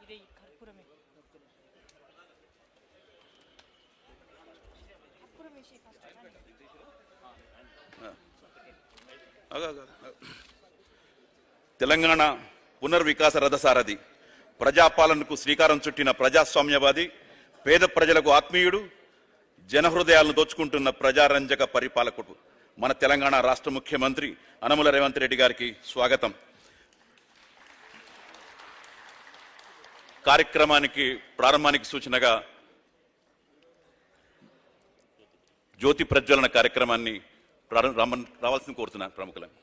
ఇదే కర్పూరమే తెలంగాణ పునర్వికాస రథసారథి, ప్రజాపాలనకు శ్రీకారం చుట్టిన ప్రజాస్వామ్యవాది, పేద ప్రజలకు ఆత్మీయుడు, జనహృదయాలను దోచుకుంటున్న ప్రజారంజక పరిపాలకుడు మన తెలంగాణ రాష్ట్ర ముఖ్యమంత్రి యనమల రేవంత్ రెడ్డి గారికి స్వాగతం. కార్యక్రమానికి ప్రారంభానికి సూచనగా జ్యోతి ప్రజ్వలన కార్యక్రమాన్ని రావాల్సింది కోరుతున్నాను ప్రముఖులను.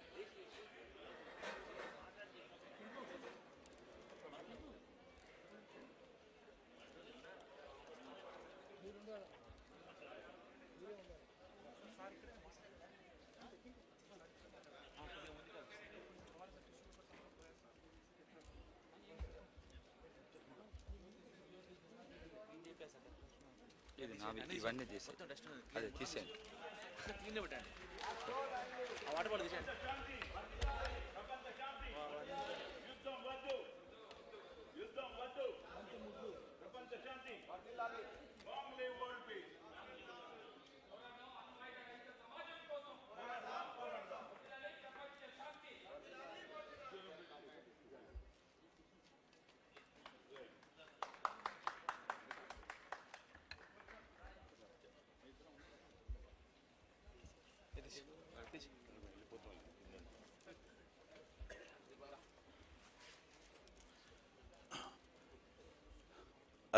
ఇవన్నీ చేసి అదే తీసేయండి.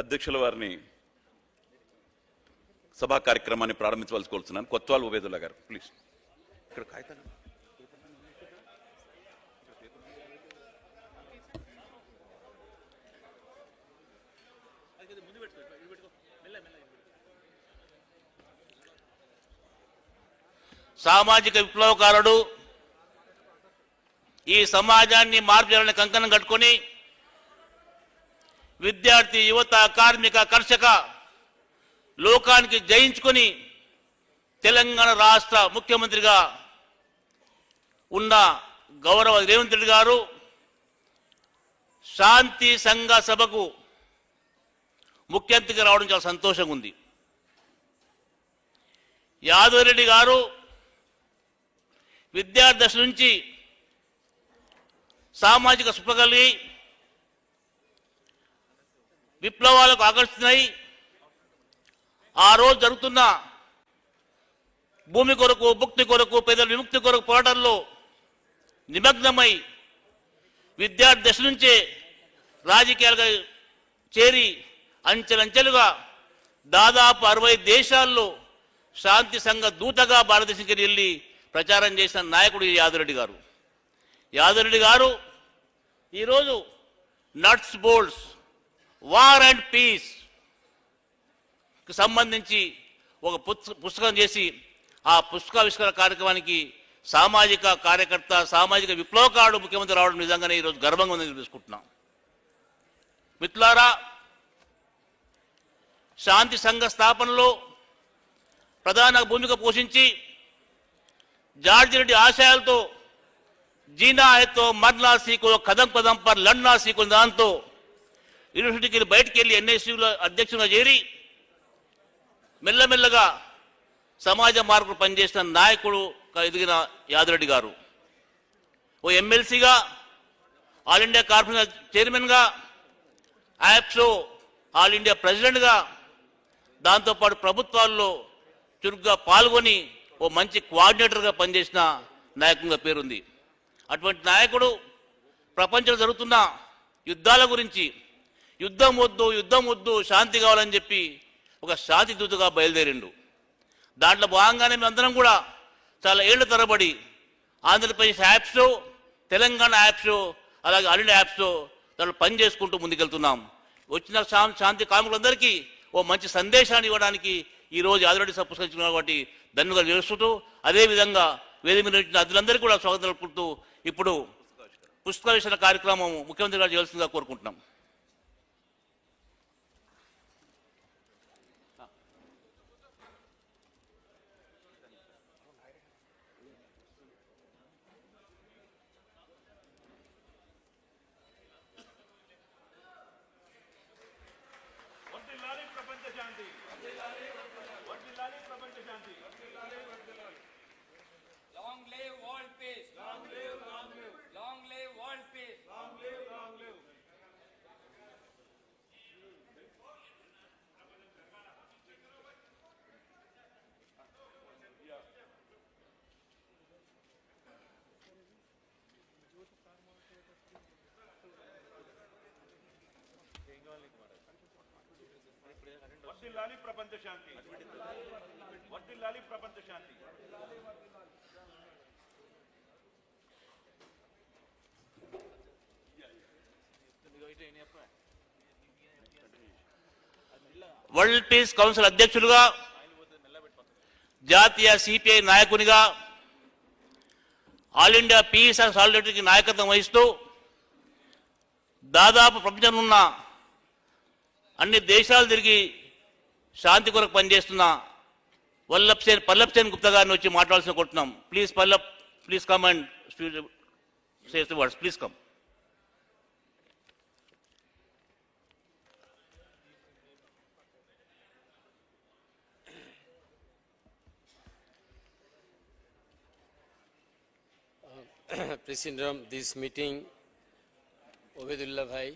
అధ్యక్షుల వారిని సభా కార్యక్రమాన్ని ప్రారంభించవలసి కోరుతున్నాను. కొత్వాల్ ఉబేదుల్లా గారు ప్లీజ్. ఇక్కడ కాగితాలు సామాజిక విప్లవకారుడు, ఈ సమాజాన్ని మార్పు చేయాలని కంకణం కట్టుకొని విద్యార్థి, యువత, కార్మిక, కర్షక లోకానికి జయించుకొని తెలంగాణ రాష్ట్ర ముఖ్యమంత్రిగా ఉన్న గౌరవ రేవంత్ రెడ్డి గారు శాంతి సంఘ సభకు ముఖ్య అతిథిగా రావడం చాలా సంతోషంగా ఉంది. యాదవ్ రెడ్డి గారు విద్యార్థి దశ నుంచి సామాజిక స్పృహ కలిగి విప్లవాలకు ఆకర్షితున్నాయి. ఆ రోజు జరుగుతున్న భూమి కొరకు, భుక్తి కొరకు, పేదల విముక్తి కొరకు పోరాటంలో నిమగ్నమై విద్యార్థి దశ నుంచే రాజకీయాలుగా చేరి అంచెలంచెలుగా దాదాపు 60 దేశాల్లో శాంతి సంఘ దూతగా భారతదేశానికి వెళ్ళి ప్రచారం చేసిన నాయకుడు యాదవ్ రెడ్డి గారు. యాదవ్ రెడ్డి గారు ఈరోజు nuts bolts war and peace కి సంబంధించి ఒక పుస్తకం చేసి ఆ పుస్తకావిష్కరణ కార్యక్రమానికి సామాజిక కార్యకర్త, సామాజిక విప్లవకారుడు ముఖ్యమంత్రి రావడం నిజంగానే ఈరోజు గర్వంగా ఉందని తెలుసుకుంటున్నాం. మిత్రులారా, శాంతి సంఘ స్థాపనలో ప్రధాన భూమిక పోషించి జార్జి రెడ్డి ఆశయాలతో జీనా హైతో మర్నా సీకో, కదం కదం పర్ లడ్నా సీకో దాంతో యూనివర్సిటీకి బయటికి వెళ్ళి ఎన్ఎస్యూలో అధ్యక్షులుగా చేరి మెల్లమెల్లగా సమాజ మార్పులు పనిచేసిన నాయకుడు ఎదిగిన యాదవ్ రెడ్డి గారు ఓ ఎమ్మెల్సీగా, ఆల్ ఇండియా కార్పొరేషన్ చైర్మన్గా, యాప్సో ఆల్ ఇండియా ప్రెసిడెంట్గా, దాంతోపాటు ప్రభుత్వాల్లో చురుగ్గా పాల్గొని ఓ మంచి కోఆర్డినేటర్గా పనిచేసిన నాయకుడిగా పేరుంది. అటువంటి నాయకుడు ప్రపంచంలో జరుగుతున్న యుద్ధాల గురించి యుద్ధం వద్దు శాంతి కావాలని చెప్పి ఒక శాంతి దూతగా బయలుదేరిండు. దాంట్లో భాగంగానే మేమందరం కూడా చాలా ఏళ్ల తరబడి ఆంధ్రప్రదేశ్ యాప్స్లో, తెలంగాణ యాప్స్లో, అలాగే ఆల్ ఇండియా యాప్స్లో దాంట్లో పని చేసుకుంటూ ముందుకెళ్తున్నాం. వచ్చిన శాంతి కాములందరికీ ఓ మంచి సందేశాన్ని ఇవ్వడానికి ఈరోజు యాదరెడ్డి సార్ పురస్కరించుకున్నారు కాబట్టి ధన్యవాదాలు చేస్తూ అదేవిధంగా వేదిక మీద వచ్చిన అతిథులందరికీ కూడా స్వాగతం తెలుపుతూ ఇప్పుడు పుస్తకావిష్కరణ కార్యక్రమం ముఖ్యమంత్రి గారు చేయాల్సిందిగా కోరుకుంటున్నాం. Long live world peace. Long live, long live. Long live world peace. Long live, long live. వర్ధిల్లాలి ప్రపంచ శాంతి. వర్ధిల్లాలి ప్రపంచ శాంతి. వరల్డ్ పీస్ కౌన్సిల్ అధ్యక్షులుగా జాతీయ సిపిఐ నాయకునిగా ఆల్ ఇండియా పీస్ అండ్ సాలిడారిటీకి నాయకత్వం వహిస్తూ దాదాపు ప్రపంచంలో ఉన్న అన్ని దేశాలు తిరిగి శాంతి కొరకు పనిచేస్తున్న పల్లబ్ సేన్ గుప్తా గారిని వచ్చి మాట్లాడాల్సిన కొట్టున్నాం. Please Pallab, please come and say the words. Please come. President of this meeting, Obedullah Bhai,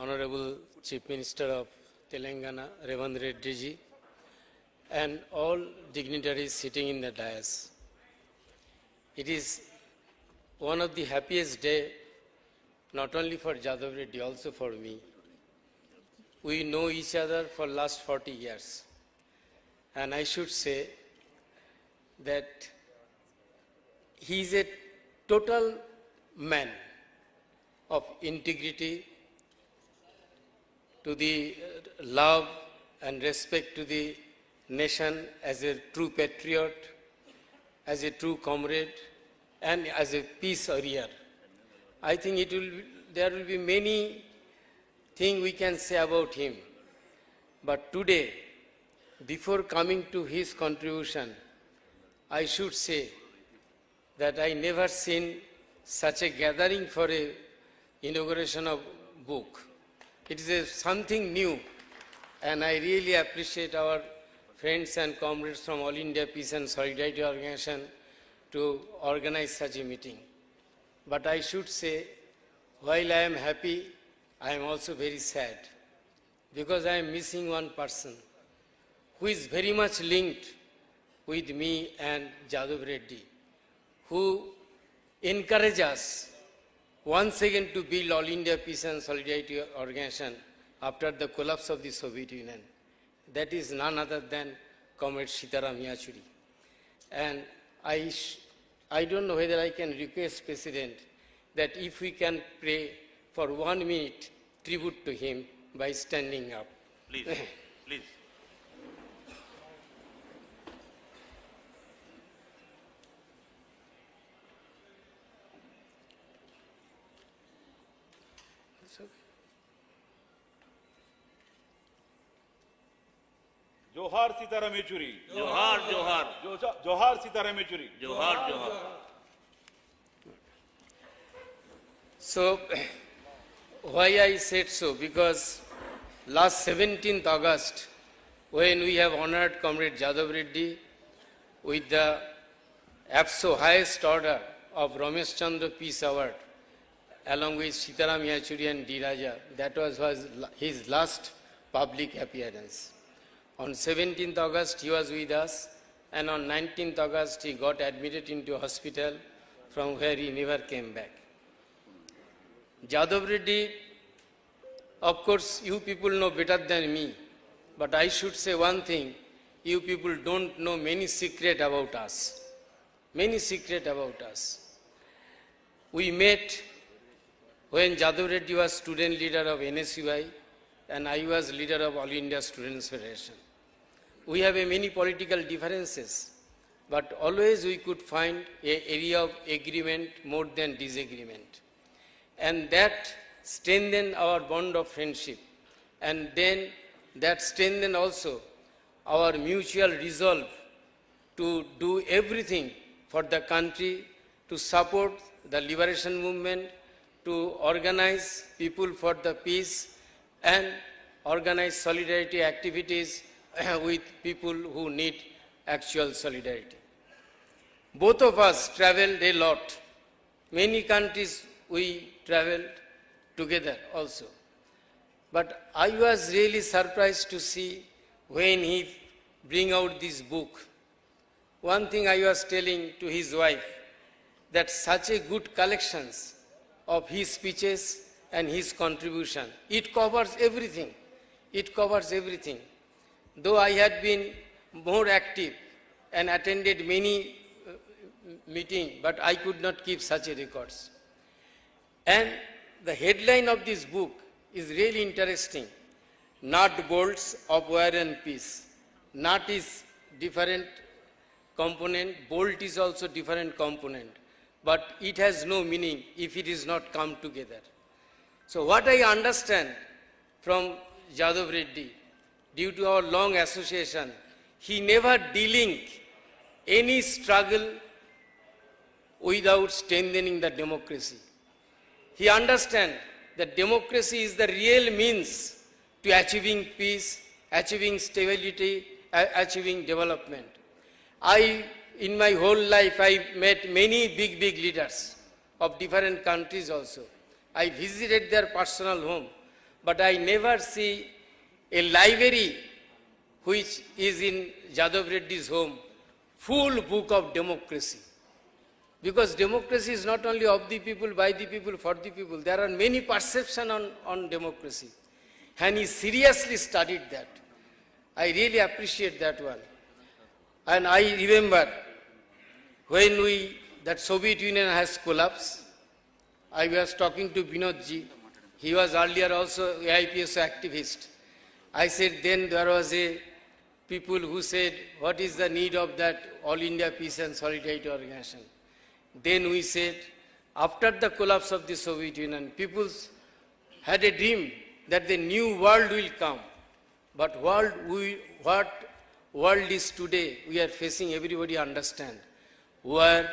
Honorable Chief Minister of Telangana, Revanth Reddy ji, and all dignitaries sitting in the dais. It is one of the happiest day, not only for Jadhav Reddy, also for me. We know each other for last 40 years. And I should say that he is a total man of integrity, to the love and respect to the nation as a true patriot, as a true comrade, and as a peace warrior. I think there will be many things we can say about him. But today, before coming to his contribution, I should say that I never seen such a gathering for a inauguration of book. It is something new, and I really appreciate our friends and comrades from All India Peace and Solidarity Organization to organize such a meeting. But I should say, while I am happy, I am also very sad, because I am missing one person who is very much linked with me and Jadhav Reddy, who encourage us once again to build All India Peace and Solidarity Organization after the collapse of the Soviet Union. That is none other than Comrade Sitaram Yechury. And I don't know whether I can request President that if we can pray for 1 minute tribute to him by standing up. Please, please. జోహార్ సీతారాం యేచూరి. జోహార్ జోహార్ జోహార్ సీతారాం యేచూరి. జోహార్ జోహార్. So, why I said so? Because last 17th August, when we have honored Comrade Jadhav Reddy with the APSO highest order of Ramesh Chandra Peace Award, along with Sitaram Yechury and D. Raja, that was his last public appearance. On 17th August, he was with us, and on 19th August, he got admitted into hospital, from where he never came back. Jadhav Reddy, of course, you people know better than me, but I should say one thing, you people don't know many secret about us. Many secret about us. We met when Jadhav Reddy was student leader of NSUI, and I was leader of All India Students Federation. we have many political differences, but always we could find an area of agreement more than disagreement. And that strengthened our bond of friendship. And then that strengthened also our mutual resolve to do everything for the country, to support the liberation movement, to organize people for the peace and organize solidarity activities with people who need actual solidarity. Both of us traveled a lot. Many countries we traveled together also. But I was really surprised to see when he bring out this book. One thing I was telling to his wife, that such a good collections of his speeches and his contribution. It covers everything. It covers everything. Though I had been more active and attended many meetings, but I could not keep such a records. And the headline of this book is really interesting. Nut bolts of war and peace. Nut is different component, bolt is also different component. But it has no meaning if it is not come together. So what I understand from Jadhav Reddy, due to our long association, he never delinked any struggle without strengthening the democracy. He understands that democracy is the real means to achieving peace, achieving stability, achieving development. In my whole life, I met many big leaders of different countries also. I visited their personal home, but I never see a library which is in Jadhav Reddy's home, full book of democracy. Because democracy is not only of the people, by the people, for the people. There are many perceptions on democracy. And he seriously studied that. I really appreciate that one. And I remember when that Soviet Union has collapsed, I was talking to Binodji. He was earlier also AIPSO activist. I said then there was a people who said, what is the need of that All India Peace and Solidarity Organization? Then we said, after the collapse of the Soviet Union, people had a dream that the new world will come. But what world is today, we are facing, everybody understand. War,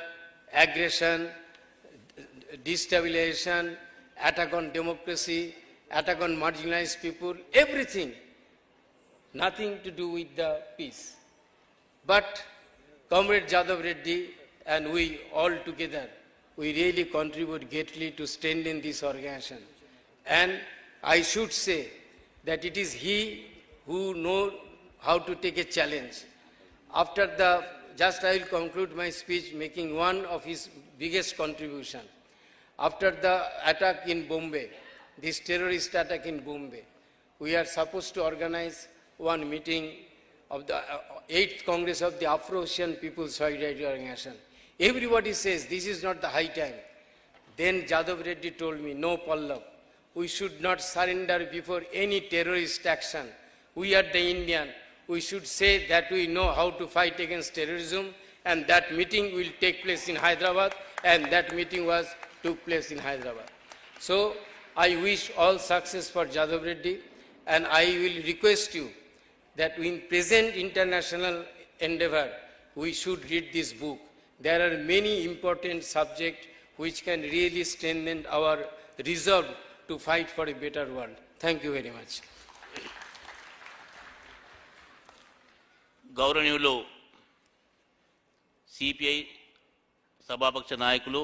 aggression, destabilization, attack on democracy, attack on marginalized people, everything. Nothing to do with the peace. But Comrade Jadhav Reddy and we all together, we really contribute greatly to strengthen this organization. And I should say that it is he who knows how to take a challenge. After just I will conclude my speech making one of his biggest contribution. After the attack in Bombay, this terrorist attack in Bombay, we are supposed to organize one meeting of the 8th Congress of the Afro-Asian People's Solidarity Organization. Everybody says this is not the high time. Then Jadhav Reddy told me, no Pallav, we should not surrender before any terrorist action. We are the Indian. We should say that we know how to fight against terrorism, and that meeting will take place in Hyderabad, and that meeting took place in Hyderabad. So I wish all success for Jadhav Reddy, and I will request you that in present international endeavor, we should read this book. There are many important subjects which can really strengthen our resolve to fight for a better world. Thank you very much. గౌరవనీయులు CPI సభాపక్ష నాయకులు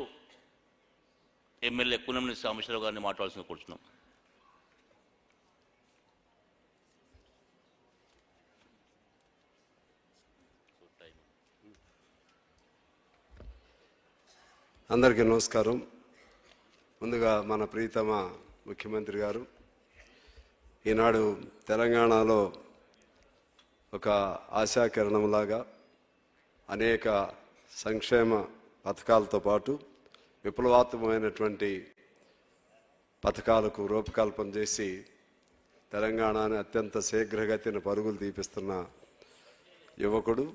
MLA Kunamneni Sambasivarao గారిని మాట్లాడాల్సిన కూర్చున్నాం. అందరికీ నమస్కారం. ముందుగా మన ప్రియతమ ముఖ్యమంత్రి గారు ఈనాడు తెలంగాణలో ఒక ఆశాకిరణంలాగా అనేక సంక్షేమ పథకాలతో పాటు విప్లవాత్మకమైనటువంటి పథకాలకు రూపకల్పన చేసి తెలంగాణని అత్యంత శీఘ్రగతిన పరుగులు తీపిస్తున్న యువకుడు,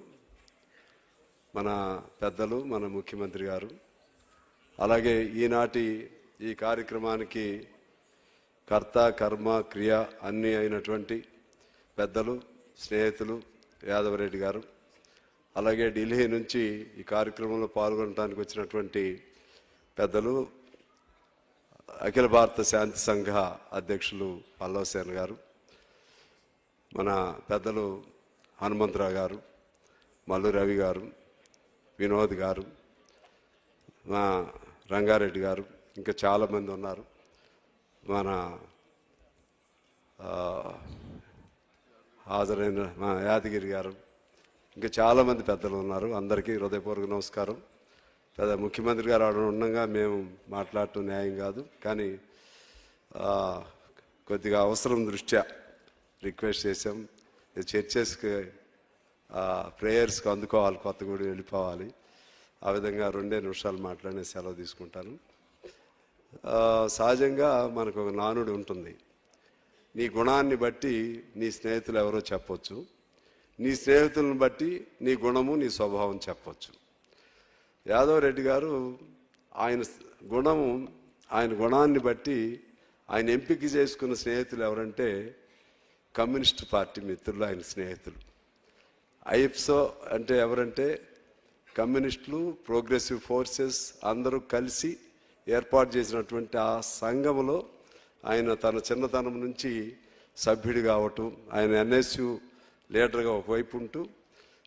మన పెద్దలు, మన ముఖ్యమంత్రి గారు, అలాగే ఈనాటి ఈ కార్యక్రమానికి కర్త కర్మ క్రియ అన్నీ అయినటువంటి పెద్దలు, స్నేహితులు యాదవరెడ్డి గారు, అలాగే ఢిల్లీ నుంచి ఈ కార్యక్రమంలో పాల్గొనడానికి వచ్చినటువంటి పెద్దలు, అఖిల భారత శాంతి సంఘ అధ్యక్షులు పల్లవ్ సేన్ గారు, మన పెద్దలు హనుమంతరావు గారు, మల్లు రవి గారు, వినోద్ గారు, మా రంగారెడ్డి గారు, ఇంకా చాలామంది ఉన్నారు. మన హాజరైన మా యాదగిరి గారు, ఇంకా చాలామంది పెద్దలు ఉన్నారు. అందరికీ హృదయపూర్వక నమస్కారం. పెద్ద ముఖ్యమంత్రి గారు ఆడ ఉండగా మేము మాట్లాడటం న్యాయం కాదు, కానీ కొద్దిగా అవసరం దృష్ట్యా రిక్వెస్ట్ చేసాం. చర్చెస్కి ప్రేయర్స్కి అందుకోవాలి, కొత్తగూడి వెళ్ళిపోవాలి. ఆ విధంగా 2 నిమిషాలు మాట్లాడి సెలవు తీసుకుంటాను. సహజంగా మనకు ఒక నానుడి ఉంటుంది, నీ గుణాన్ని బట్టి నీ స్నేహితులు ఎవరో చెప్పొచ్చు, నీ స్నేహితులను బట్టి నీ గుణము నీ స్వభావం చెప్పొచ్చు. యాదవ్ రెడ్డి గారు ఆయన గుణాన్ని బట్టి ఆయన ఎంపిక చేసుకున్న స్నేహితులు ఎవరంటే కమ్యూనిస్ట్ పార్టీ మిత్రులు, ఆయన స్నేహితులు. ఐఎఫ్సో అంటే ఎవరంటే కమ్యూనిస్టులు, ప్రోగ్రెసివ్ ఫోర్సెస్ అందరూ కలిసి ఏర్పాటు చేసినటువంటి ఆ సంఘంలో ఆయన తన చిన్నతనం నుంచి సభ్యుడు కావటం, ఆయన ఎన్ఎస్యు లీడర్గా ఒకవైపు ఉంటూ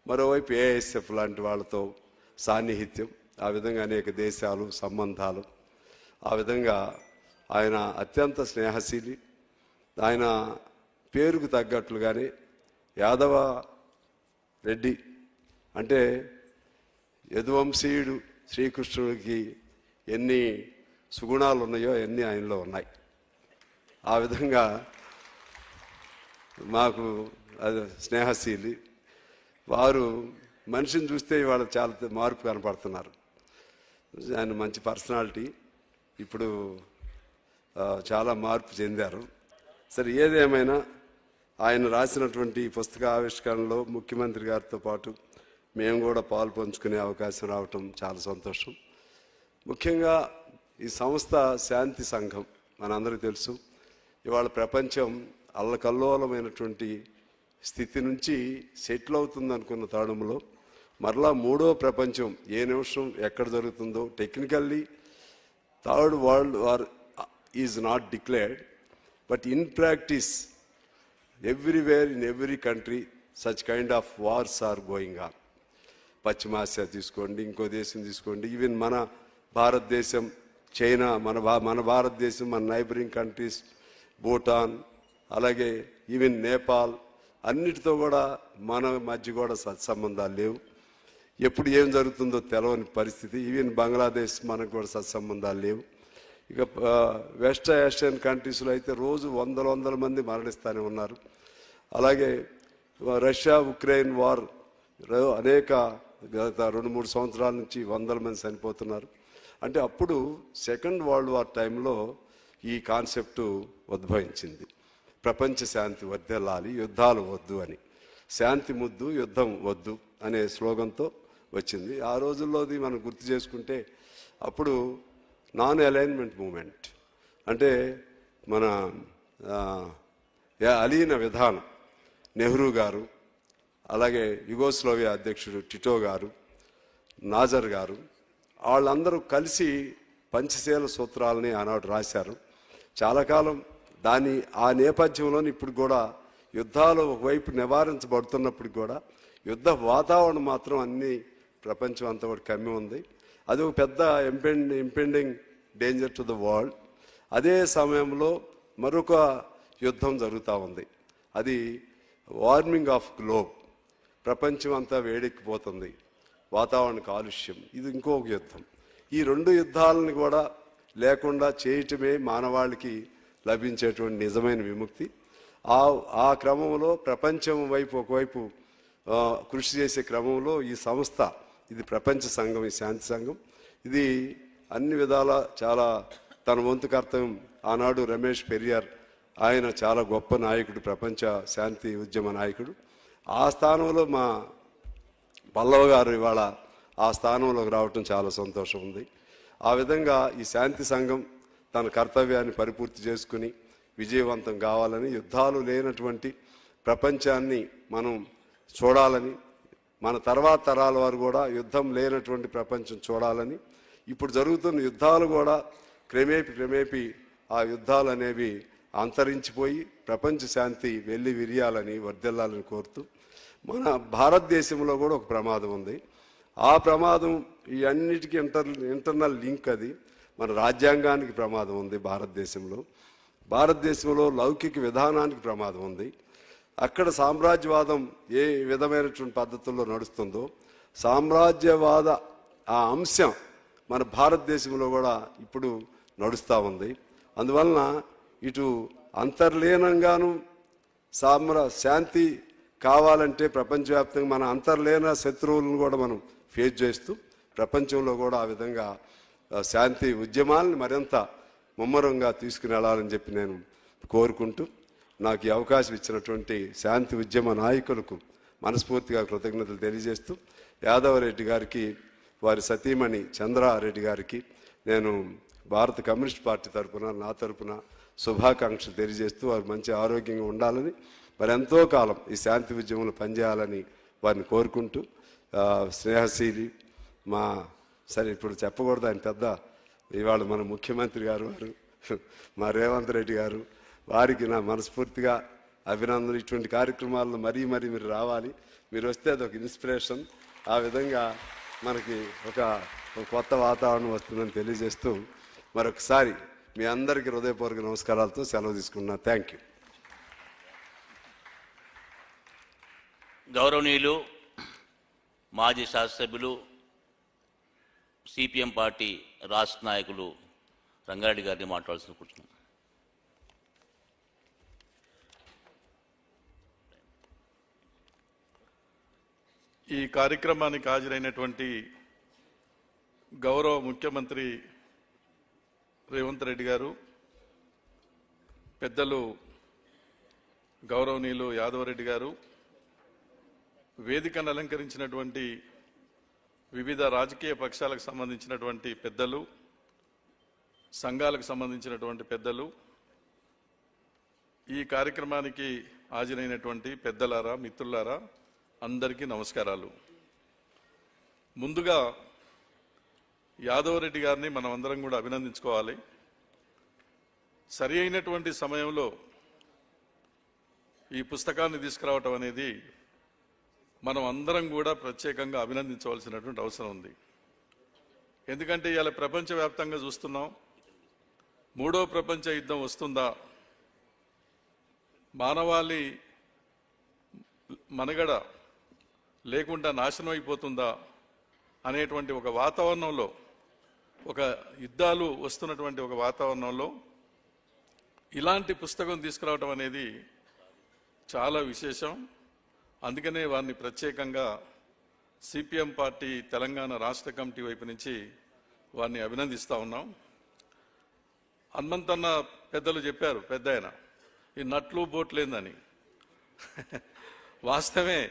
మరోవైపు ఏఎస్ఎఫ్ లాంటి వాళ్ళతో సాన్నిహిత్యం, ఆ విధంగా అనేక దేశాలు సంబంధాలు, ఆ విధంగా ఆయన అత్యంత స్నేహశీలి. ఆయన పేరుకు తగ్గట్లుగానే యాదవ రెడ్డి అంటే యదువంశీయుడు శ్రీకృష్ణుడికి ఎన్ని సుగుణాలు ఉన్నాయో అన్నీ ఆయనలో ఉన్నాయి. ఆ విధంగా మాకు అది స్నేహశీలి. వారు మనిషిని చూస్తే వాళ్ళు చాలా మార్పు కనపడుతున్నారు. ఆయన మంచి పర్సనాలిటీ, ఇప్పుడు చాలా మార్పు చెందారు. సరే, ఏదేమైనా ఆయన రాసినటువంటి పుస్తక ఆవిష్కరణలో ముఖ్యమంత్రి గారితో పాటు మేము కూడా పాలు పంచుకునే అవకాశం రావటం చాలా సంతోషం. ముఖ్యంగా ఈ సంస్థ శాంతి సంఘం మనందరికీ తెలుసు. ఇవాళ ప్రపంచం అల్లకల్లోలమైనటువంటి స్థితి నుంచి సెటిల్ అవుతుంది అనుకున్న తరుణంలో మరలా 3వ ప్రపంచం ఏ నిమిషం ఎక్కడ జరుగుతుందో technically third world war is not declared, but in practice everywhere in every country such kind of wars are going on. పశ్చిమాసియా తీసుకోండి, ఇంకో దేశం తీసుకోండి, ఈవెన్ మన భారతదేశం, చైనా, మన భారతదేశం, మన నైబరింగ్ కంట్రీస్, భూటాన్, అలాగే ఈవెన్ నేపాల్, అన్నిటితో కూడా మన మధ్య కూడా సత్సంబంధాలు లేవు. ఎప్పుడు ఏం జరుగుతుందో తెలవని పరిస్థితి. ఈవెన్ బంగ్లాదేశ్ మనకు కూడా సత్సంబంధాలు లేవు. ఇక వెస్ట్ ఏషియన్ కంట్రీస్లో అయితే రోజు వందల మంది మరణిస్తూనే ఉన్నారు. అలాగే రష్యా ఉక్రెయిన్ వార్ అనేక గత 2-3 సంవత్సరాల నుంచి 100 మంది చనిపోతున్నారు. అంటే అప్పుడు సెకండ్ వరల్డ్ వార్ టైంలో ఈ కాన్సెప్టు ఉద్భవించింది. ప్రపంచ శాంతి వర్ధిల్లాలి, యుద్ధాలు వద్దు అని. శాంతి ముద్దు, యుద్ధం వద్దు అనే స్లోగన్తో వచ్చింది. ఆ రోజుల్లోది మనం గుర్తు చేసుకుంటే అప్పుడు నాన్ అలైన్మెంట్ మూమెంట్ అంటే మన అలీన విధానం, నెహ్రూ గారు, అలాగే యుగోస్లోవియా అధ్యక్షుడు టిటో గారు, నాజర్ గారు, వాళ్ళందరూ కలిసి పంచశీల సూత్రాలని ఆనాడు రాశారు. చాలా కాలం ఆ నేపథ్యంలోని ఇప్పుడు కూడా యుద్ధాలు ఒకవైపు నివారించబడుతున్నప్పుడు కూడా యుద్ధ వాతావరణం మాత్రం అన్ని ప్రపంచం అంతా కూడా కమ్మి ఉంది. అది ఒక పెద్ద impending danger to the world. అదే సమయంలో మరొక యుద్ధం జరుగుతూ ఉంది, అది వార్మింగ్ ఆఫ్ గ్లోబ్. ప్రపంచం అంతా వేడెక్కిపోతుంది, వాతావరణ కాలుష్యం, ఇది ఇంకొక యుద్ధం. ఈ 2 యుద్ధాలను కూడా లేకుండా చేయటమే మానవాళికి లభించేటువంటి నిజమైన విముక్తి. ఆ క్రమంలో ప్రపంచం వైపు ఒకవైపు కృషి చేసే క్రమంలో ఈ సంస్థ, ఇది ప్రపంచ సంఘం, ఈ శాంతి సంఘం, ఇది అన్ని విధాల చాలా తన వంతు కర్తవ్యం. ఆనాడు రమేష్ పెరియార్ ఆయన చాలా గొప్ప నాయకుడు, ప్రపంచ శాంతి ఉద్యమ నాయకుడు. ఆ స్థానంలో మా పల్లవ్ గారు ఇవాళ ఆ స్థానంలోకి రావటం చాలా సంతోషం ఉంది. ఆ విధంగా ఈ శాంతి సంఘం తన కర్తవ్యాన్ని పరిపూర్తి చేసుకుని విజయవంతం కావాలని, యుద్ధాలు లేనటువంటి ప్రపంచాన్ని మనం చూడాలని, మన తర్వాత తరాల వారు కూడా యుద్ధం లేనటువంటి ప్రపంచం చూడాలని, ఇప్పుడు జరుగుతున్న యుద్ధాలు కూడా క్రమేపీ ఆ యుద్ధాలు అనేవి అంతరించిపోయి ప్రపంచ శాంతి వెళ్ళి విరియాలని, వర్ధిల్లాలని కోరుతూ, మన భారతదేశంలో కూడా ఒక ప్రమాదం ఉంది. ఆ ప్రమాదం ఈ అన్నిటికీ ఇంటర్నల్ లింక్ అది. మన రాజ్యాంగానికి ప్రమాదం ఉంది భారతదేశంలో లౌకిక విధానానికి ప్రమాదం ఉంది. అక్కడ సామ్రాజ్యవాదం ఏ విధమైనటువంటి పద్ధతుల్లో నడుస్తుందో సామ్రాజ్యవాద ఆ అంశం మన భారతదేశంలో కూడా ఇప్పుడు నడుస్తూ ఉంది. అందువలన ఇటు అంతర్లీనంగాను శాంతి కావాలంటే ప్రపంచవ్యాప్తంగా మన అంతర్లీన శత్రువులను కూడా మనం ఫేస్ చేస్తూ ప్రపంచంలో కూడా ఆ విధంగా శాంతి ఉద్యమాలను మరింత ముమ్మరంగా తీసుకుని వెళ్ళాలని చెప్పి నేను కోరుకుంటూ, నాకు ఈ అవకాశం ఇచ్చినటువంటి శాంతి ఉద్యమ నాయకులకు మనస్ఫూర్తిగా కృతజ్ఞతలు తెలియజేస్తూ, యాదవరెడ్డి గారికి, వారి సతీమణి చంద్రారెడ్డి గారికి నేను భారత కమ్యూనిస్ట్ పార్టీ తరఫున, నా తరఫున శుభాకాంక్షలు తెలియజేస్తూ, వారు మంచి ఆరోగ్యంగా ఉండాలని, మరి ఎంతో కాలం ఈ శాంతి ఉద్యమంలో పనిచేయాలని వారిని కోరుకుంటూ, స్నేహశీలి సరే ఇప్పుడు చెప్పకూడదు, ఆయన పెద్ద ఇవాళ మన ముఖ్యమంత్రి గారు వారు, మా రేవంత్ రెడ్డి గారు, వారికి నా మనస్ఫూర్తిగా అభినందనలు. ఇటువంటి కార్యక్రమాల్లో మరీ మీరు రావాలి, మీరు వస్తే అదొక ఇన్స్పిరేషన్. ఆ విధంగా మనకి ఒక కొత్త వాతావరణం వస్తుందని తెలియజేస్తూ మరొకసారి మీ అందరికీ హృదయపూర్వక నమస్కారాలతో సెలవు తీసుకున్నా. Thank you. గౌరవనీయులు మాజీ శాసనసభ్యులు సిపిఎం పార్టీ రాష్ట్ర నాయకులు రంగారెడ్డి గారిని మాట్లాడాల్సిన కూర్చున్నాం. ఈ కార్యక్రమానికి హాజరైనటువంటి గౌరవ ముఖ్యమంత్రి రేవంత్ రెడ్డి గారు, పెద్దలు గౌరవనీయులు యాదవరెడ్డి గారు, వేదికను అలంకరించినటువంటి వివిధ రాజకీయ పక్షాలకు సంబంధించినటువంటి పెద్దలు, సంఘాలకు సంబంధించినటువంటి పెద్దలు, ఈ కార్యక్రమానికి హాజరైనటువంటి పెద్దలారా, మిత్రులారా, అందరికీ నమస్కారాలు. ముందుగా యాదవరెడ్డి గారిని మనం అందరం కూడా అభినందించుకోవాలి. సరి అయినటువంటి సమయంలో ఈ పుస్తకాన్ని తీసుకురావటం అనేది మనం అందరం కూడా ప్రత్యేకంగా అభినందించవలసినటువంటి అవసరం ఉంది. ఎందుకంటే ఇవాళ ప్రపంచవ్యాప్తంగా చూస్తున్నాం, మూడో ప్రపంచ యుద్ధం వస్తుందా, మానవాళి మనుగడ లేకుండా నాశనం అయిపోతుందా అనేటువంటి ఒక వాతావరణంలో, ఒక యుద్ధాలు వస్తున్నటువంటి ఒక వాతావరణంలో ఇలాంటి పుస్తకం తీసుకురావడం అనేది చాలా విశేషం. అందుకనే వారిని ప్రత్యేకంగా సిపిఎం పార్టీ తెలంగాణ రాష్ట్ర కమిటీ వైపు నుంచి వారిని అభినందిస్తూ ఉన్నాం. హనుమంతన్న పెద్దలు చెప్పారు, పెద్ద ఆయన, ఈ నట్లు బోట్లేందని. వాస్తవమే,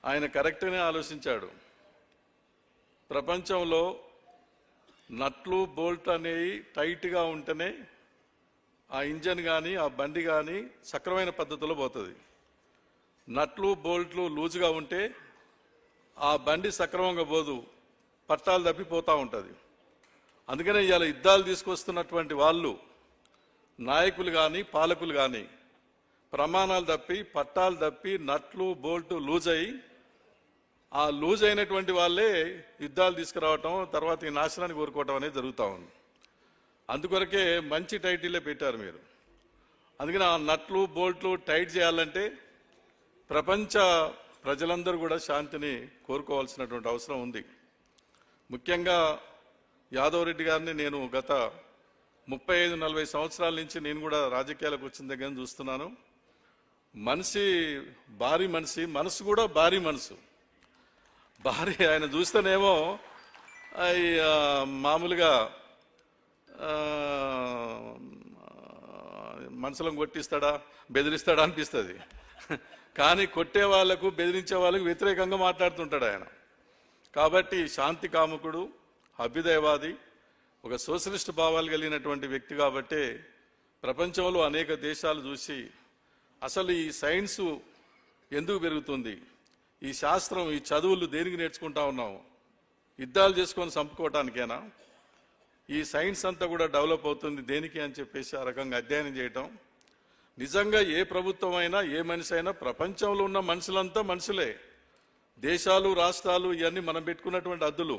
ఆయన కరెక్ట్గానే ఆలోచించాడు. ప్రపంచంలో నట్లు బోల్ట్ అనేవి టైట్గా ఉంటేనే ఆ ఇంజన్ కానీ ఆ బండి కానీ సక్రమైన పద్ధతిలో పోతుంది. నట్లు బోల్ట్లు లూజుగా ఉంటే ఆ బండి సక్రమంగా పోదు, పట్టాలు తప్పిపోతూ ఉంటుంది. అందుకనే ఇవాళ యుద్ధాలు తీసుకొస్తున్నటువంటి వాళ్ళు, నాయకులు కానీ పాలకులు కానీ, ప్రమాణాలు తప్పి, పట్టాలు తప్పి, నట్లు బోల్టు లూజ్ అయ్యి, ఆ లూజ్ అయినటువంటి వాళ్ళే యుద్ధాలు తీసుకురావటం, తర్వాత ఈ నాశనాన్ని కోరుకోవటం అనేది జరుగుతూ ఉంది. అందుకొరకే మంచి టైటిలే పెట్టారు మీరు. అందుకని ఆ నట్లు బోల్ట్లు టైట్ చేయాలంటే ప్రపంచ ప్రజలందరూ కూడా శాంతిని కోరుకోవాల్సినటువంటి అవసరం ఉంది. ముఖ్యంగా యాదవరెడ్డి గారిని నేను గత 35-40 సంవత్సరాల నుంచి నేను కూడా రాజకీయాలకు వచ్చిన దగ్గర చూస్తున్నాను. మనిషి భారీ మనిషి, మనసు కూడా భారీ మనసు. భారీ ఆయన చూస్తేనేమో మామూలుగా మనుషులను కొట్టిస్తాడా, బెదిరిస్తాడా అనిపిస్తుంది. కానీ కొట్టే వాళ్లకు బెదిరించే వాళ్ళకు వ్యతిరేకంగా మాట్లాడుతుంటాడు ఆయన. కాబట్టి శాంతి కాముకుడు, అభ్యుదయవాది, ఒక సోషలిస్ట్ భావాలు కలిగినటువంటి వ్యక్తి. కాబట్టి ప్రపంచంలో అనేక దేశాలు చూసి అసలు ఈ సైన్సు ఎందుకు పెరుగుతుంది, ఈ శాస్త్రం, ఈ చదువులు దేనికి నేర్చుకుంటా ఉన్నాము, యుద్ధాలు చేసుకొని చంపుకోవటానికేనా? ఈ సైన్స్ అంతా కూడా డెవలప్ అవుతుంది దేనికి అని చెప్పేసి ఆ రకంగా అధ్యయనం చేయటం. నిజంగా ఏ ప్రభుత్వం అయినా, ఏ మనిషి అయినా, ప్రపంచంలో ఉన్న మనుషులంతా మనుషులే. దేశాలు, రాష్ట్రాలు ఇవన్నీ మనం పెట్టుకున్నటువంటి అద్దులు.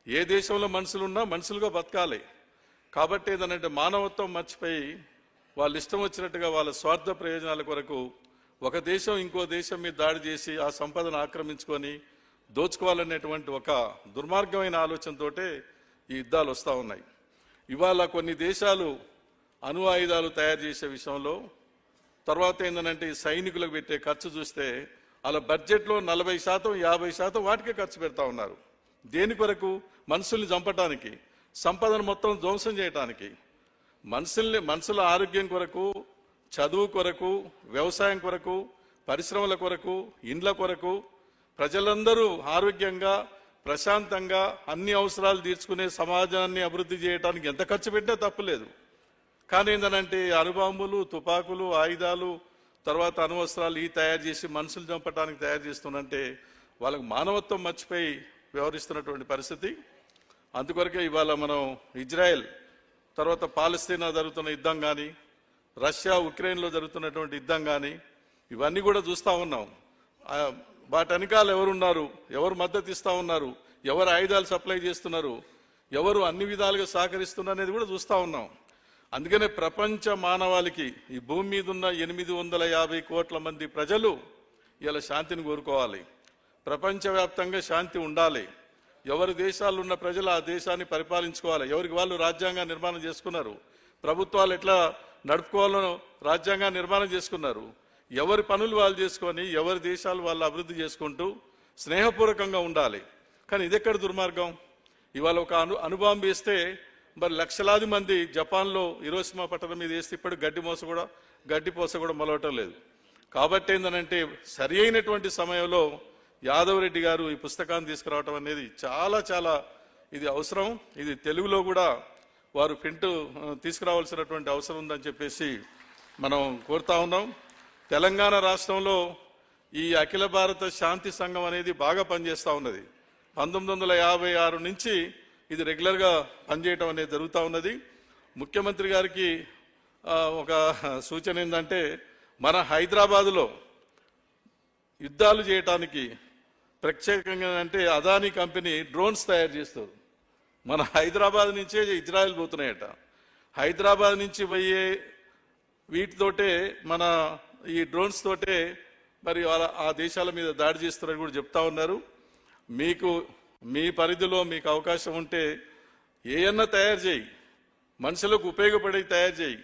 ఏ దేశంలో మనుషులున్నా మనుషులుగా బతకాలి. కాబట్టి ఏదనంటే మానవత్వం మర్చిపోయి వాళ్ళు ఇష్టం వచ్చినట్టుగా వాళ్ళ స్వార్థ ప్రయోజనాల కొరకు ఒక దేశం ఇంకో దేశం మీద దాడి చేసి ఆ సంపదను ఆక్రమించుకొని దోచుకోవాలనేటువంటి ఒక దుర్మార్గమైన ఆలోచనతోటే ఈ యుద్ధాలు వస్తూ ఉన్నాయి. ఇవాళ కొన్ని దేశాలు అణు ఆయుధాలు తయారు చేసే విషయంలో, తర్వాత ఏంటంటే ఈ సైనికులకు పెట్టే ఖర్చు చూస్తే అలా బడ్జెట్లో 40%, 50% వాటికే ఖర్చు పెడతా ఉన్నారు. దేని కొరకు? మనుషుల్ని చంపటానికి, సంపదను మొత్తం ధ్వంసం చేయటానికి. మనుషుల ఆరోగ్యం కొరకు, చదువు కొరకు, వ్యవసాయం కొరకు, పరిశ్రమల కొరకు, ఇండ్ల కొరకు, ప్రజలందరూ ఆరోగ్యంగా ప్రశాంతంగా అన్ని అవసరాలు తీర్చుకునే సమాజాన్ని అభివృద్ధి చేయడానికి ఎంత ఖర్చు పెట్టినా తప్పులేదు. కానీ ఏంటంటే అణుబాంబులు, తుపాకులు, ఆయుధాలు, తర్వాత అణువస్త్రాలు ఈ తయారు చేసి మనుషులు చంపడానికి తయారు చేస్తున్నంటే వాళ్ళకు మానవత్వం మర్చిపోయి వ్యవహరిస్తున్నటువంటి పరిస్థితి. అందుకొరకే ఇవాళ మనం ఇజ్రాయెల్, తర్వాత పాలస్తీనా జరుగుతున్న యుద్ధం కానీ, రష్యా ఉక్రెయిన్లో జరుగుతున్నటువంటి యుద్ధం కానీ, ఇవన్నీ కూడా చూస్తూ ఉన్నాం. వాటి వెనకాల ఎవరున్నారు, ఎవరు మద్దతు ఇస్తూ ఉన్నారు, ఎవరు ఆయుధాలు సప్లై చేస్తున్నారు, ఎవరు అన్ని విధాలుగా సహకరిస్తున్నారు అనేది కూడా చూస్తూ ఉన్నాం. అందుకనే ప్రపంచ మానవాళికి, ఈ భూమి మీద ఉన్న 850 కోట్ల మంది ప్రజలు ఇలా శాంతిని కోరుకోవాలి. ప్రపంచవ్యాప్తంగా శాంతి ఉండాలి. ఎవరి దేశాల్లో ఉన్న ప్రజలు ఆ దేశాన్ని పరిపాలించుకోవాలి. ఎవరికి వాళ్ళు రాజ్యాంగాన్ని నిర్మాణం చేసుకున్నారు. ప్రభుత్వాలు ఎట్లా నడుపుకోవాలో రాజ్యాంగాన్ని నిర్మాణం చేసుకున్నారు. ఎవరి పనులు వాళ్ళు చేసుకొని ఎవరి దేశాలు వాళ్ళు అభివృద్ధి చేసుకుంటూ స్నేహపూర్వకంగా ఉండాలి. కానీ ఇదెక్కడ దుర్మార్గం? ఇవాళ ఒక అణుబాంబు వేస్తే మరి లక్షలాది మంది జపాన్లో హిరోషిమా పట్టణం మీద వేస్తే ఇప్పుడు గడ్డిపోస కూడా మొలవటం లేదు. కాబట్టి ఏంటంటే సరి అయినటువంటి సమయంలో యాదవ్ రెడ్డి గారు ఈ పుస్తకాన్ని తీసుకురావటం అనేది చాలా చాలా ఇది అవసరం. ఇది తెలుగులో కూడా వారు ప్రింట్ తీసుకురావాల్సినటువంటి అవసరం ఉందని చెప్పేసి మనం కోరుతా ఉన్నాం. తెలంగాణ రాష్ట్రంలో ఈ అఖిల భారత శాంతి సంఘం అనేది బాగా పనిచేస్తూ ఉన్నది. 1956 నుంచి ఇది రెగ్యులర్గా పనిచేయటం అనేది జరుగుతూ ఉన్నది. ముఖ్యమంత్రి గారికి ఒక సూచన ఏంటంటే, మన హైదరాబాదులో యుద్ధాలు చేయటానికి ప్రత్యేకంగా అంటే అదానీ కంపెనీ డ్రోన్స్ తయారు చేస్తారు. మన హైదరాబాద్ నుంచే ఇజ్రాయెల్ పోతున్నాయట. హైదరాబాద్ నుంచి పోయే వీటితోటే మన ఈ డ్రోన్స్ తోటే మరి ఆ దేశాల మీద దాడి చేస్తారని కూడా చెప్తా ఉన్నారు. మీకు మీ పరిధిలో మీకు అవకాశం ఉంటే ఏమన్నా తయారు చేయి, మనుషులకు ఉపయోగపడే తయారు చేయి,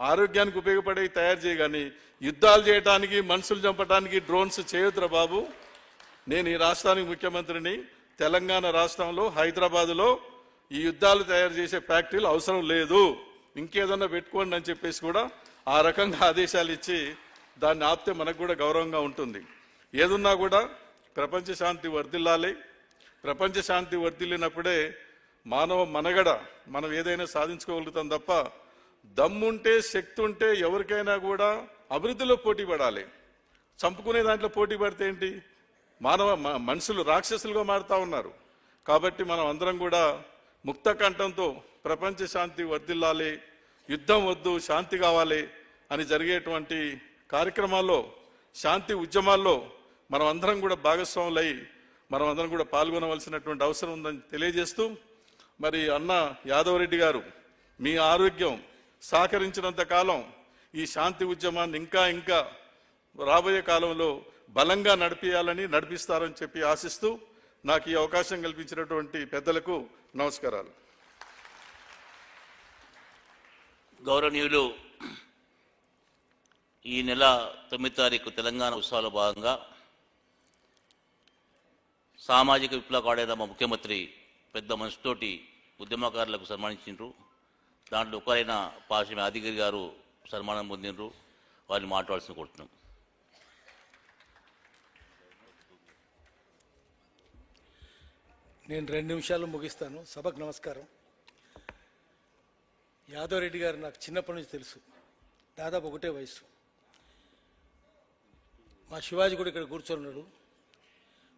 ఆరోగ్యానికి ఉపయోగపడే తయారు చేయి. కానీ యుద్ధాలు చేయడానికి, మనుషులు చంపడానికి డ్రోన్స్ చేయొద్దురా బాబు. నేను ఈ రాష్ట్రానికి ముఖ్యమంత్రిని. తెలంగాణ రాష్ట్రంలో హైదరాబాదులో ఈ యుద్ధాలు తయారు చేసే ఫ్యాక్టరీలు అవసరం లేదు, ఇంకేదన్నా పెట్టుకోండి అని చెప్పేసి కూడా ఆ రకంగా ఆదేశాలు ఇచ్చి దాన్ని ఆపితే మనకు కూడా గౌరవంగా ఉంటుంది. ఏదున్నా కూడా ప్రపంచ శాంతి వర్ధిల్లాలి. ప్రపంచ శాంతి వర్ధిల్లినప్పుడే మానవ మనగడ మనం ఏదైనా సాధించుకోగలుగుతాం తప్ప దమ్ముంటే, శక్తి ఉంటే ఎవరికైనా కూడా అభివృద్ధిలో పోటీ పడాలి. చంపుకునే దాంట్లో పోటీ పడితే ఏంటి? మనుషులు రాక్షసులుగా మారుతా ఉన్నారు. కాబట్టి మనం అందరం కూడా ముక్త కంఠంతో ప్రపంచ శాంతి వర్ధిల్లాలి, యుద్ధం వద్దు, శాంతి కావాలి అని జరిగేటువంటి కార్యక్రమాల్లో, శాంతి ఉద్యమాల్లో మనం అందరం కూడా భాగస్వాములై మనం అందరం కూడా పాల్గొనవలసినటువంటి అవసరం ఉందని తెలియజేస్తూ, మరి అన్న యాదవ్ రెడ్డి గారు మీ ఆరోగ్యం సహకరించినంత కాలం ఈ శాంతి ఉద్యమాన్ని ఇంకా ఇంకా రాబోయే కాలంలో బలంగా నడిపిస్తారని చెప్పి ఆశిస్తూ నాకు ఈ అవకాశం కల్పించినటువంటి పెద్దలకు నమస్కారాలు. గౌరవనీయులు, ఈ నెల 9వ తారీఖు తెలంగాణ ఉత్సవాల భాగంగా సామాజిక విప్లవకారుడైన మా ముఖ్యమంత్రి పెద్ద మనసుతోటి ఉద్యమకారులకు సన్మానించారు. దాంట్లో ఒకరైన పాశమి ఆదిగిరి గారు సన్మానం పొందినరు. వారిని మాట్లాడాల్సిన కోరుతున్నాం. నేను 2 నిమిషాల్లో ముగిస్తాను. సభకు నమస్కారం. యాదవ్ రెడ్డి గారు నాకు చిన్నప్పటి నుంచి తెలుసు, దాదాపు ఒకటే వయసు. మా శివాజీ కూడా ఇక్కడ కూర్చొన్నాడు.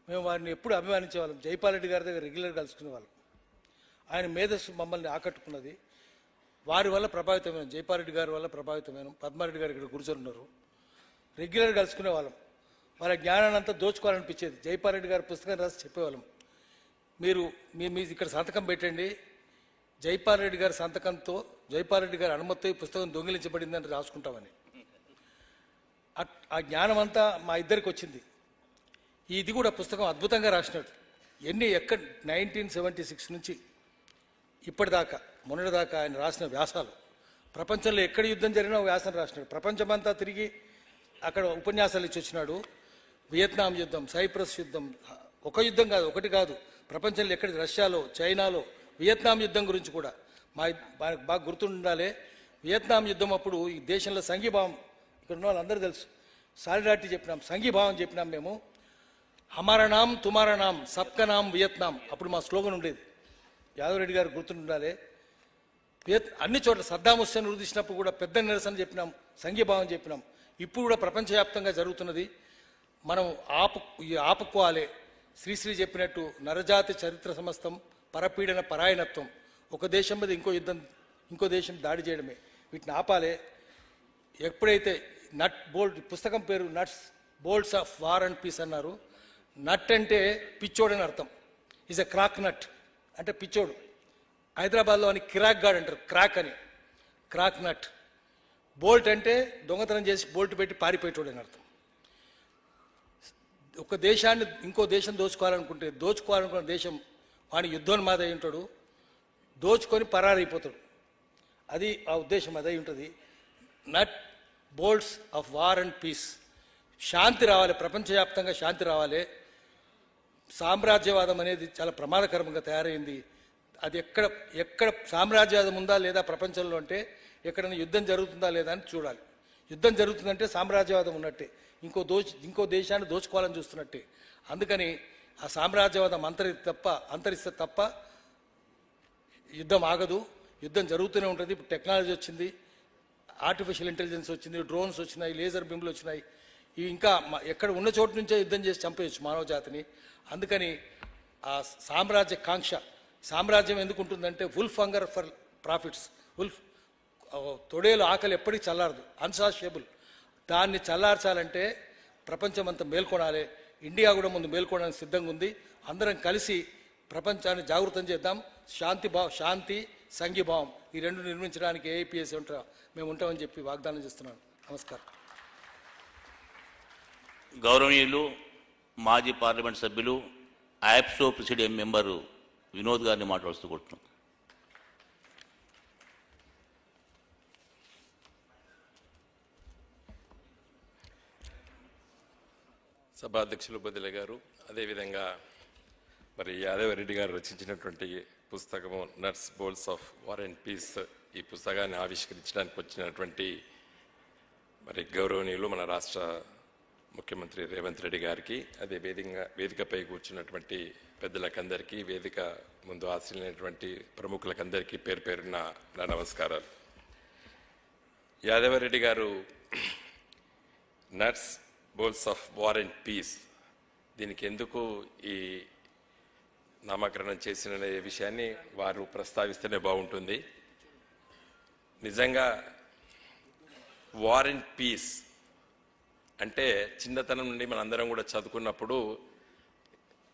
మేము వారిని ఎప్పుడు అభిమానించేవాళ్ళం. జైపాల్ రెడ్డి గారి దగ్గర రెగ్యులర్గా కలుసుకునేవాళ్ళం. ఆయన మేధస్సు మమ్మల్ని ఆకట్టుకున్నది. వారి వల్ల ప్రభావితమైన, జైపాల్ రెడ్డి గారి వల్ల ప్రభావితమైన పద్మారెడ్డి గారు ఇక్కడ కూర్చొన్నారు. రెగ్యులర్గా కలుసుకునే వాళ్ళం. వాళ్ళ జ్ఞానాన్ని అంతా దోచుకోవాలనిపించేది. జైపాల్ రెడ్డి గారి పుస్తకం రాసి చెప్పేవాళ్ళం, మీరు మీ ఇక్కడ సంతకం పెట్టండి, జైపాల్ రెడ్డి గారి సంతకంతో, జైపాల్ రెడ్డి గారి అనుమతితో ఈ పుస్తకం దొంగిలించబడిందని రాసుకుంటామని. ఆ జ్ఞానం అంతా మా ఇద్దరికి వచ్చింది. ఇది కూడా పుస్తకం అద్భుతంగా రాసినాడు. ఎక్కడ 1976 నుంచి ఇప్పటిదాకా, మొన్నటిదాకా ఆయన రాసిన వ్యాసాలు, ప్రపంచంలో ఎక్కడ యుద్ధం జరిగినా వ్యాసం రాసినాడు. ప్రపంచమంతా తిరిగి అక్కడ ఉపన్యాసాలు ఇచ్చి వచ్చినాడు. వియత్నాం యుద్ధం, సైప్రస్ యుద్ధం, ఒక యుద్ధం కాదు, ఒకటి కాదు, ప్రపంచంలో ఎక్కడ, రష్యాలో, చైనాలో వియత్నాం యుద్ధం గురించి కూడా బాగా గుర్తుండాలి. వియత్నాం యుద్ధం అప్పుడు ఈ దేశంలో సంఘీభావం, ఇక్కడ ఉన్న వాళ్ళందరూ తెలుసు, సాలిడారిటీ చెప్పినాం, సంఘీభావం చెప్పినాం మేము. హమారా నామ్ తుమారా నామ్ సబ్కా నామ్ వియత్నాం, అప్పుడు మా స్లోగన్ ఉండేది. యాదవ్ రెడ్డి గారు గుర్తుండాలి. అన్ని చోట్ల సద్దాం హుస్సేన్ ఉరిదీసినప్పుడు కూడా పెద్ద నిరసన చెప్పినాం, సంఘీభావం చెప్పినాం. ఇప్పుడు కూడా ప్రపంచవ్యాప్తంగా జరుగుతున్నది. మనం ఆపుకోవాలి. శ్రీశ్రీ చెప్పినట్టు నరజాతి చరిత్ర సమస్తం పరపీడన పరాయణత్వం. ఒక దేశం మీద ఇంకో దేశం దాడి చేయడమే. వీటిని ఆపాలి. ఎప్పుడైతే నట్ బోల్ట్, పుస్తకం పేరు nuts bolts of war and peace అన్నారు. నట్ అంటే పిచ్చోడు అని అర్థం. ఈజ్ ఎ క్రాక్ నట్ అంటే పిచ్చోడు. హైదరాబాద్లో అని కిరాక్ గాడ్ అంటారు, క్రాక్ అని, క్రాక్ నట్. బోల్ట్ అంటే దొంగతనం చేసి బోల్ట్ పెట్టి పారిపోయేటోడు అని అర్థం. ఒక దేశాన్ని ఇంకో దేశం దోచుకోవాలనుకున్న దేశం వాడి యుద్ధోన్మాద అయి ఉంటాడు, దోచుకొని పరారైపోతాడు. అది ఆ ఉద్దేశం, అదై ఉంటుంది. Nut bolts of war and peace. శాంతి రావాలి, ప్రపంచవ్యాప్తంగా శాంతి రావాలి. సామ్రాజ్యవాదం అనేది చాలా ప్రమాదకరంగా తయారైంది. అది ఎక్కడ సామ్రాజ్యవాదం ఉందా లేదా ప్రపంచంలో అంటే ఎక్కడైనా యుద్ధం జరుగుతుందా లేదా అని చూడాలి. యుద్ధం జరుగుతుందంటే సామ్రాజ్యవాదం ఉన్నట్టే, ఇంకో దేశాన్ని దోచుకోవాలని చూస్తున్నట్టే. అందుకని ఆ సామ్రాజ్యవాదం అంతరిస్తే తప్ప యుద్ధం ఆగదు. యుద్ధం జరుగుతూనే ఉంటుంది. ఇప్పుడు టెక్నాలజీ వచ్చింది, ఆర్టిఫిషియల్ ఇంటెలిజెన్స్ వచ్చింది, డ్రోన్స్ వచ్చినాయి, లేజర్ బిమ్లు వచ్చినాయి. ఇవి ఇంకా ఎక్కడ ఉన్న చోటు నుంచే యుద్ధం చేసి చంపేయచ్చు మానవ జాతిని. అందుకని ఆ సామ్రాజ్యం ఎందుకు ఉంటుందంటే వుల్ఫ్ హంగర్ ఫర్ ప్రాఫిట్స్. తొడేలు ఆకలి ఎప్పటికీ చల్లారదు, అన్సాషియబుల్. దాన్ని చల్లార్చాలంటే ప్రపంచం అంతా మేల్కొనాలి. ఇండియా కూడా ముందు మేల్కొనడానికి సిద్ధంగా ఉంది. అందరం కలిసి ప్రపంచాన్ని జాగృతం చేద్దాం. శాంతి సంఘీభావం ఈ రెండు నిర్మించడానికి ఏఐపిఎస్ మేము ఉంటామని చెప్పి వాగ్దానం చేస్తున్నాను. నమస్కారం. గౌరవనీయులు మాజీ పార్లమెంట్ సభ్యులు యాప్సో ప్రెసిడియం మెంబరు వినోద్ గారిని మాట్లాడుతూ కొడుతున్నాం. సభాధ్యక్షులు బదిలే గారు, అదేవిధంగా మరి యాదవ్ రెడ్డి గారు రచించినటువంటి పుస్తకము nuts bolts of war and peace, ఈ పుస్తకాన్ని ఆవిష్కరించడానికి వచ్చినటువంటి మరి గౌరవనీయులు మన రాష్ట్ర ముఖ్యమంత్రి రేవంత్ రెడ్డి గారికి, అదే వేదికపై కూర్చున్నటువంటి పెద్దలకందరికీ, వేదిక ముందు ఆశీలైనటువంటి ప్రముఖులకందరికీ పేరు పేరున నా నమస్కారాలు. యాదవ్ రెడ్డి గారు nuts bolts of war and peace, దీనికి ఎందుకు ఈ నామకరణం చేసిన విషయాన్ని వారు ప్రస్తావిస్తేనే బాగుంటుంది. నిజంగా వార్ అండ్ పీస్ అంటే చిన్నతనం నుండి మనందరం కూడా చదువుకున్నప్పుడు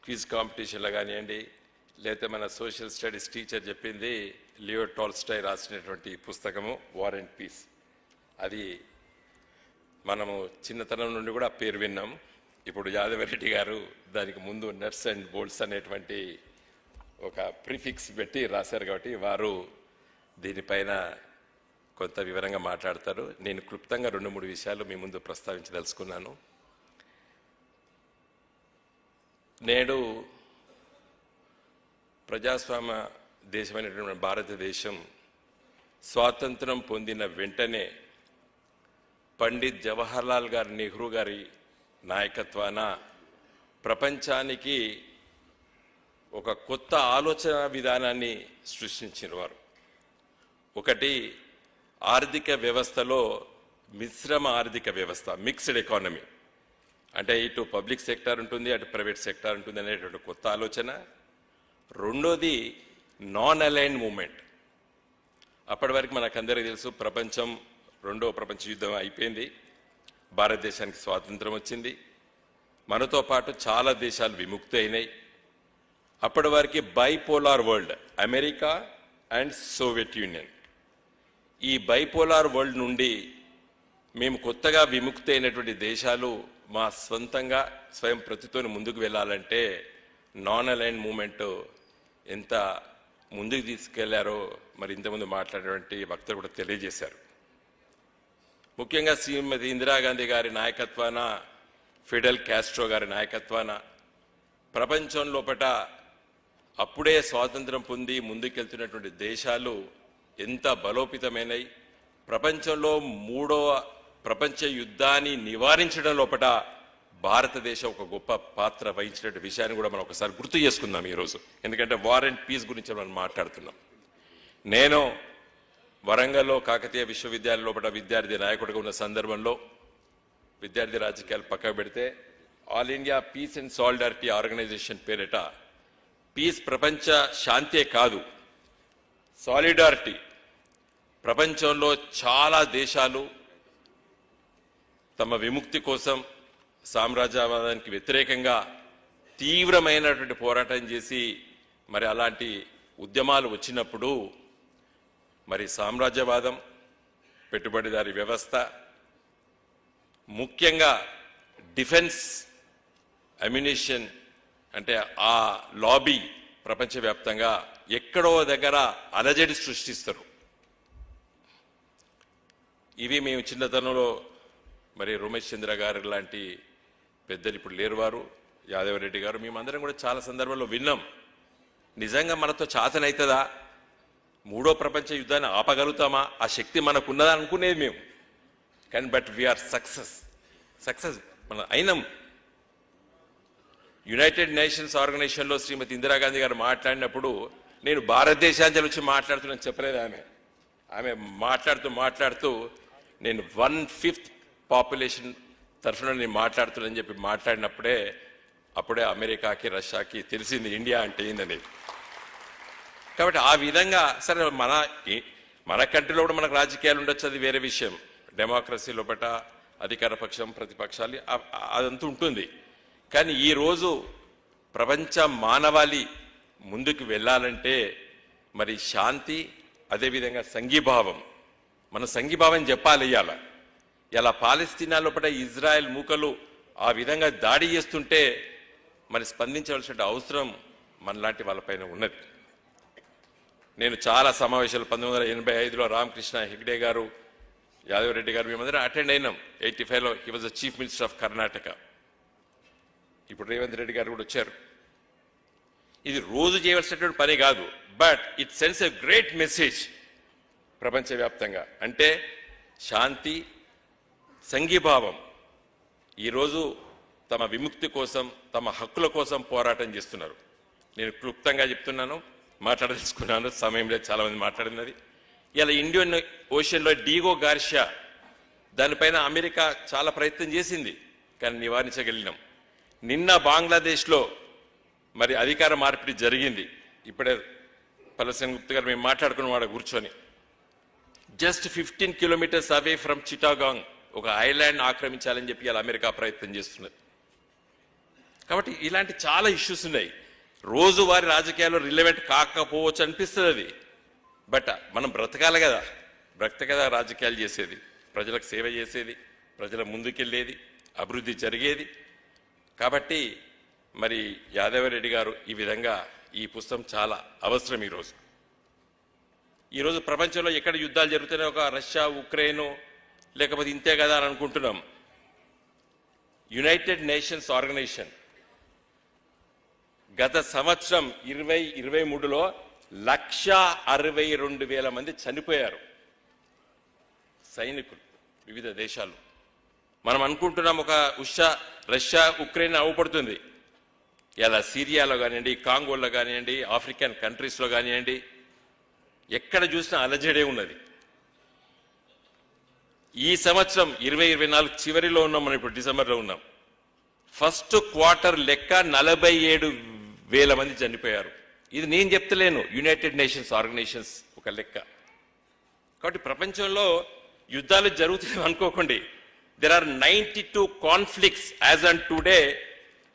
క్విజ్ కాంపిటీషన్లో కానివ్వండి, లేకపోతే మన సోషల్ స్టడీస్ టీచర్ చెప్పింది లియో టాల్స్టాయ్ రాసినటువంటి పుస్తకము వార్ అండ్ పీస్. అది మనము చిన్నతనం నుండి కూడా పేరు విన్నాం. ఇప్పుడు యాదవ్ రెడ్డి గారు దానికి ముందు నట్స్ అండ్ బోల్ట్స్ అనేటువంటి ఒక ప్రిఫిక్స్ పెట్టి రాశారు కాబట్టి వారు దీనిపైన కొంత వివరంగా మాట్లాడతారు. నేను క్లుప్తంగా 2-3 విషయాలు మీ ముందు ప్రస్తావించదలుచుకున్నాను. నేడు ప్రజాస్వామ్య దేశమైనటువంటి భారతదేశం స్వాతంత్రం పొందిన వెంటనే పండిత్ జవహర్లాల్ గారి నెహ్రూ గారి నాయకత్వాన ప్రపంచానికి ఒక కొత్త ఆలోచన విధానాన్ని సృష్టించిన వారు. ఒకటి, ఆర్థిక వ్యవస్థలో మిశ్రమ ఆర్థిక వ్యవస్థ, మిక్స్డ్ ఎకానమీ. అంటే ఇటు పబ్లిక్ సెక్టార్ ఉంటుంది, అటు ప్రైవేట్ సెక్టార్ ఉంటుంది అనేటువంటి కొత్త ఆలోచన. రెండోది, నాన్ అలైన్డ్ మూమెంట్. అప్పటి వరకు మనకందరికీ తెలుసు, ప్రపంచం రెండో ప్రపంచ యుద్ధం అయిపోయింది, భారతదేశానికి స్వాతంత్రం వచ్చింది, మనతో పాటు చాలా దేశాలు విముక్తి అయినాయి. అప్పటి వరకు bipolar world, America and Soviet union. ఈ బైపోలార్ వరల్డ్ నుండి మేము కొత్తగా విముక్తి అయినటువంటి దేశాలు మా స్వంతంగా స్వయం ప్రతితోని ముందుకు వెళ్ళాలంటే నాన్ అలైన్ మూమెంట్ ఎంత ముందుకు తీసుకెళ్లారో మరి ఇంతకుముందు మాట్లాడినటువంటి వక్తలు కూడా తెలియజేశారు. ముఖ్యంగా శ్రీమతి ఇందిరాగాంధీ గారి నాయకత్వాన, ఫిడెల్ కాస్ట్రో గారి నాయకత్వాన ప్రపంచం లోపట అప్పుడే స్వాతంత్రం పొంది ముందుకెళ్తున్నటువంటి దేశాలు ఎంత బలోపేతమైనవి. ప్రపంచంలో 3వ ప్రపంచ యుద్ధాన్ని నివారించడం లోపట భారతదేశం ఒక గొప్ప పాత్ర వహించినటువంటి విషయాన్ని కూడా మనం ఒకసారి గుర్తు చేసుకుందాం ఈరోజు. ఎందుకంటే వార్ అండ్ పీస్ గురించి మనం మాట్లాడుతున్నాం. నేను వరంగల్లో కాకతీయ విశ్వవిద్యాలయం లోపల విద్యార్థి నాయకుడిగా ఉన్న సందర్భంలో విద్యార్థి రాజకీయాలు పక్కకు పెడితే all India peace and solidarity organisation పేరిట పీస్ ప్రపంచ శాంతే కాదు, సాలిడారిటీ. ప్రపంచంలో చాలా దేశాలు తమ విముక్తి కోసం సామ్రాజ్యవాదానికి వ్యతిరేకంగా తీవ్రమైనటువంటి పోరాటం చేసి మరి అలాంటి ఉద్యమాలు వచ్చినప్పుడు మరి సామ్రాజ్యవాదం, పెట్టుబడిదారీ వ్యవస్థ, ముఖ్యంగా డిఫెన్స్ అమ్యునిషన్ అంటే ఆ లాబీ ప్రపంచవ్యాప్తంగా ఎక్కడో దగ్గర అలజడి సృష్టిస్తారు. ఇవి మేము చిన్నతనంలో మరి రమేష్ చంద్ర గారు లాంటి పెద్దలు ఇప్పుడు లేరు, వారు యాదవరెడ్డి గారు, మేమందరం కూడా చాలా సందర్భాల్లో విన్నాం. నిజంగా మనతో చాతనవుతుందా? 3వ ప్రపంచ యుద్ధాన్ని ఆపగలుగుతామా? ఆ శక్తి మనకున్నదా అనుకునేది మేము. కానీ బట్ వీఆర్ సక్సెస్ మనం అయినాం. యునైటెడ్ నేషన్స్ ఆర్గనైజేషన్లో శ్రీమతి ఇందిరాగాంధీ గారు మాట్లాడినప్పుడు నేను భారతదేశాంజలి వచ్చి మాట్లాడుతున్నాను చెప్పలేదు. ఆమె మాట్లాడుతూ నేను 1/5 పాపులేషన్ తరఫున నేను మాట్లాడుతున్నానని చెప్పి అప్పుడే అమెరికాకి, రష్యాకి తెలిసింది ఇండియా అంటే ఏందని. కాబట్టి ఆ విధంగా సరే మన కంట్రీలో కూడా మనకు రాజకీయాలు ఉండొచ్చు, అది వేరే విషయం. డెమోక్రసీ లోపల అధికార పక్షం, ప్రతిపక్షాలు అదంతా ఉంటుంది. కానీ ఈరోజు ప్రపంచ మానవాళి ముందుకు వెళ్ళాలంటే మరి శాంతి, అదేవిధంగా సంఘీభావం, మన సంఘీభావం చెప్పాలి. ఇలా పాలస్తీనా లోపల ఇజ్రాయెల్ మూకలు ఆ విధంగా దాడి చేస్తుంటే మరి స్పందించవలసిన అవసరం మనలాంటి వాళ్ళపైన ఉన్నది. నేను చాలా సమావేశాలు 1985లో రామకృష్ణ హెగ్డే గారు, యాదవరెడ్డి గారు మేమందరం అటెండ్ అయినాం. 85లో he was the chief minister of Karnataka. ఇప్పుడు రేవంత్ రెడ్డి గారు కూడా వచ్చారు. ఇది రోజు చేయవలసినటువంటి పని కాదు, but it sends a great message ప్రపంచవ్యాప్తంగా. అంటే శాంతి, సంఘీభావం ఈరోజు తమ విముక్తి కోసం, తమ హక్కుల కోసం పోరాటం చేస్తున్నారు. నేను క్లుప్తంగా చెప్తున్నాను, మాట్లాడదలుచుకున్నాను, సమయం లేదు, చాలామంది మాట్లాడినది. ఇలా ఇండియన్ ఓషన్లో డీగో గార్షియా దానిపైన అమెరికా చాలా ప్రయత్నం చేసింది, కానీ నివారించగలిగినాం. నిన్న బంగ్లాదేశ్లో మరి అధికార మార్పిడి జరిగింది. ఇప్పుడే పల్లెసేన గుప్తా గారు మేము మాట్లాడుకున్న వాడు కూర్చొని జస్ట్ 15 కిలోమీటర్స్ అవే ఫ్రమ్ చిటాగాంగ్ ఒక ఐలాండ్ ఆక్రమించాలని చెప్పి ఇలా అమెరికా ప్రయత్నం చేస్తున్నది. కాబట్టి ఇలాంటి చాలా ఇష్యూస్ ఉన్నాయి. రోజువారి రాజకీయాల్లో రిలవెంట్ కాకపోవచ్చు అనిపిస్తుంది అది, బట్ మనం బ్రతకాలి కదా, రాజకీయాలు చేసేది, ప్రజలకు సేవ చేసేది, ప్రజల ముందుకెళ్ళేది, అభివృద్ధి జరిగేది. కాబట్టి మరి యాదవరెడ్డి గారు ఈ విధంగా ఈ పుస్తకం చాలా అవసరం. ఈరోజు ప్రపంచంలో ఎక్కడ యుద్ధాలు జరుగుతున్నాయో, ఒక రష్యా, ఉక్రెయిన్, లేకపోతే ఇంతే కదా అని అనుకుంటున్నాం. యునైటెడ్ నేషన్స్ ఆర్గనైజేషన్ గత సంవత్సరం 2023లో 1,62,000 మంది చనిపోయారు సైనికులు వివిధ దేశాలు. మనం అనుకుంటున్నాం ఒక రష్యా, ఉక్రెయిన్ అవపడుతుంది. ఇలా సిరియాలో కానివ్వండి, కాంగోలో కానివ్వండి, ఆఫ్రికన్ కంట్రీస్లో కానివ్వండి, ఎక్కడ చూసినా అలజడే ఉన్నది. ఈ సంవత్సరం 2024 చివరిలో ఉన్నాం, మనం ఇప్పుడు డిసెంబర్లో ఉన్నాం. ఫస్ట్ క్వార్టర్ లెక్క 47,000 మంది చనిపోయారు. ఇది నేను చెప్తలేను, యునైటెడ్ నేషన్స్ ఆర్గనైజేషన్స్ ఒక లెక్క. కాబట్టి ప్రపంచంలో యుద్ధాలు జరుగుతున్నాయి అనుకోకండి. There are 92 conflicts as on today.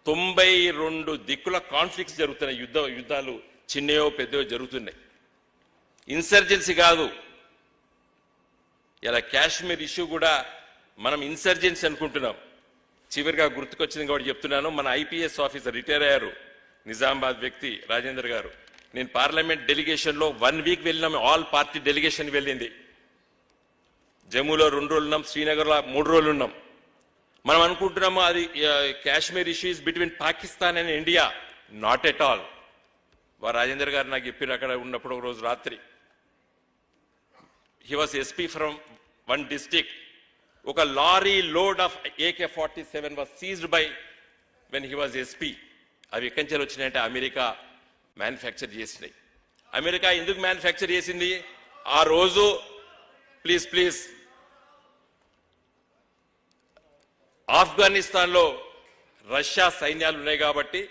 92 దిక్కుల కాన్ఫ్లిక్ట్స్ జరుగుతున్నాయి, యుద్ధాలు చిన్నయో పెద్దయో జరుగుతున్నాయి. ఇన్సర్జెన్సీ కాదు. ఇలా కాశ్మీర్ ఇష్యూ కూడా మనం ఇన్సర్జెన్సీ అనుకుంటున్నాం. చివరిగా గుర్తుకొచ్చింది కాబట్టి చెప్తున్నాను. మన ఐపీఎస్ ఆఫీసర్ రిటైర్ అయ్యారు, నిజామాబాద్ వ్యక్తి రాజేందర్ గారు. నేను పార్లమెంట్ డెలిగేషన్లో 1 వీక్ వెళ్ళినాం. ఆల్ పార్టీ డెలిగేషన్ వెళ్ళింది. జమ్మూలో 2 రోజులు ఉన్నాం, శ్రీనగర్లో 3 రోజులు ఉన్నాం. మనం అనుకుంటున్నాము అది Kashmir issue is between Pakistan and India. Not at all. Rajender గారు నాకు చెప్పారు అక్కడ ఉన్నప్పుడు ఒక రోజు రాత్రి. He was SP from 1 district. ఒక lorry load of AK-47 was seized by when he was SP. అవి ఎక్కడి నుంచి వచ్చినాయంటే అమెరికా మ్యానుఫ్యాక్చర్ చేసినాయి. అమెరికా ఎందుకు మ్యానుఫ్యాక్చర్ చేసింది ఆ రోజు? ప్లీజ్ ఆఫ్ఘనిస్తాన్లో రష్యా సైన్యాలు ఉన్నాయి కాబట్టి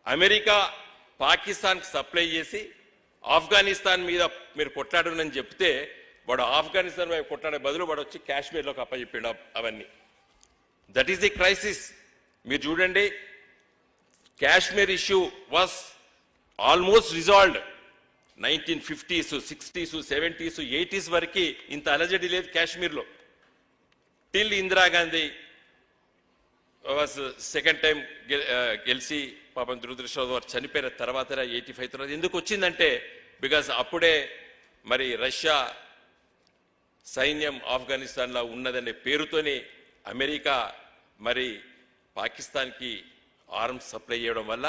అమెరికా పాకిస్తాన్కి సప్లై చేసి ఆఫ్ఘనిస్తాన్ మీద మీరు కొట్లాడనని చెప్తే వాడు ఆఫ్ఘనిస్తాన్ మీద కొట్లాడే బదులు వాడు వచ్చి కాశ్మీర్లోకి అప్పచెప్పాడు అవన్నీ. That is the crisis. మీరు చూడండి, Kashmir issue was almost resolved. 1950s, 60s, 70s, 80s వరకు ఇంత అలజడి లేదు కాశ్మీర్లో. Till Indira Gandhi was second time గెలిచి పాపం దురదృష్టవశాత్తు వారు చనిపోయిన తర్వాత 85 తర్వాత ఎందుకు వచ్చిందంటే బికాజ్ అప్పుడే మరి రష్యా సైన్యం ఆఫ్ఘనిస్తాన్లో ఉన్నదనే పేరుతోనే అమెరికా మరి పాకిస్తాన్కి ఆర్మ్స్ సప్లై చేయడం వల్ల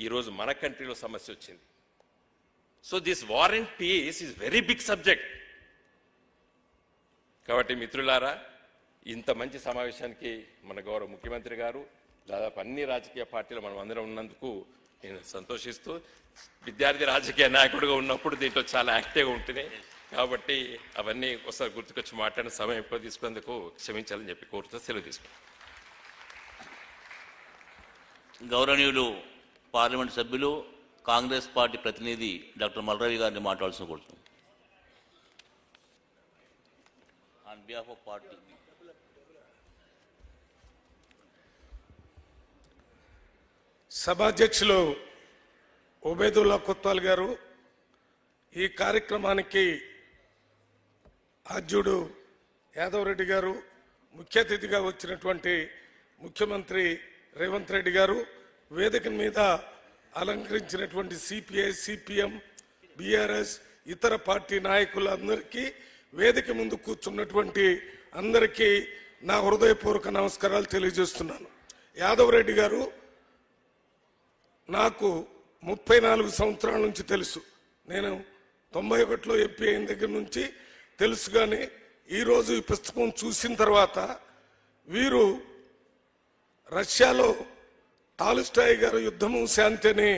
ఈరోజు మన కంట్రీలో సమస్య వచ్చింది. So this war and peace is very big subject. కాబట్టి మిత్రులారా, ఇంత మంచి సమావేశానికి మన గౌరవ ముఖ్యమంత్రి గారు, దాదాపు అన్ని రాజకీయ పార్టీలు మనం అందరం ఉన్నందుకు నేను సంతోషిస్తూ, విద్యార్థి రాజకీయ నాయకుడిగా ఉన్నప్పుడు దీంట్లో చాలా యాక్టివ్గా ఉంటున్నాయి కాబట్టి అవన్నీ ఒకసారి గుర్తుకొచ్చి మాట్లాడిన సమయం ఎక్కువ తీసుకున్నందుకు క్షమించాలని చెప్పి కోరుతూ సెలవు తీసుకున్నాను. గౌరవనీయులు పార్లమెంట్ సభ్యులు కాంగ్రెస్ పార్టీ ప్రతినిధి డాక్టర్ మల్రవి గారిని మాట్లాడాల్సిన కోరుతున్నాను. On behalf of party. సభాధ్యక్షులు ఉబేదుల్లా కొత్వాల్ గారు, ఈ కార్యక్రమానికి ఆద్యుడు యాదవ్ రెడ్డి గారు, ముఖ్య అతిథిగా వచ్చినటువంటి ముఖ్యమంత్రి రేవంత్ రెడ్డి గారు, వేదిక మీద అలంకరించినటువంటి సిపిఐ, సిపిఎం, బీఆర్ఎస్, ఇతర పార్టీ నాయకులందరికీ, వేదిక ముందు కూర్చున్నటువంటి అందరికీ నా హృదయపూర్వక నమస్కారాలు తెలియజేస్తున్నాను. యాదవ్ రెడ్డి గారు నాకు 34 సంవత్సరాల నుంచి తెలుసు. నేను 91లో ఎంపీ అయిన దగ్గర నుంచి తెలుసు. కానీ ఈరోజు ఈ పుస్తకం చూసిన తర్వాత వీరు రష్యాలో టాల్స్టాయ్ గారు యుద్ధము శాంతి అనే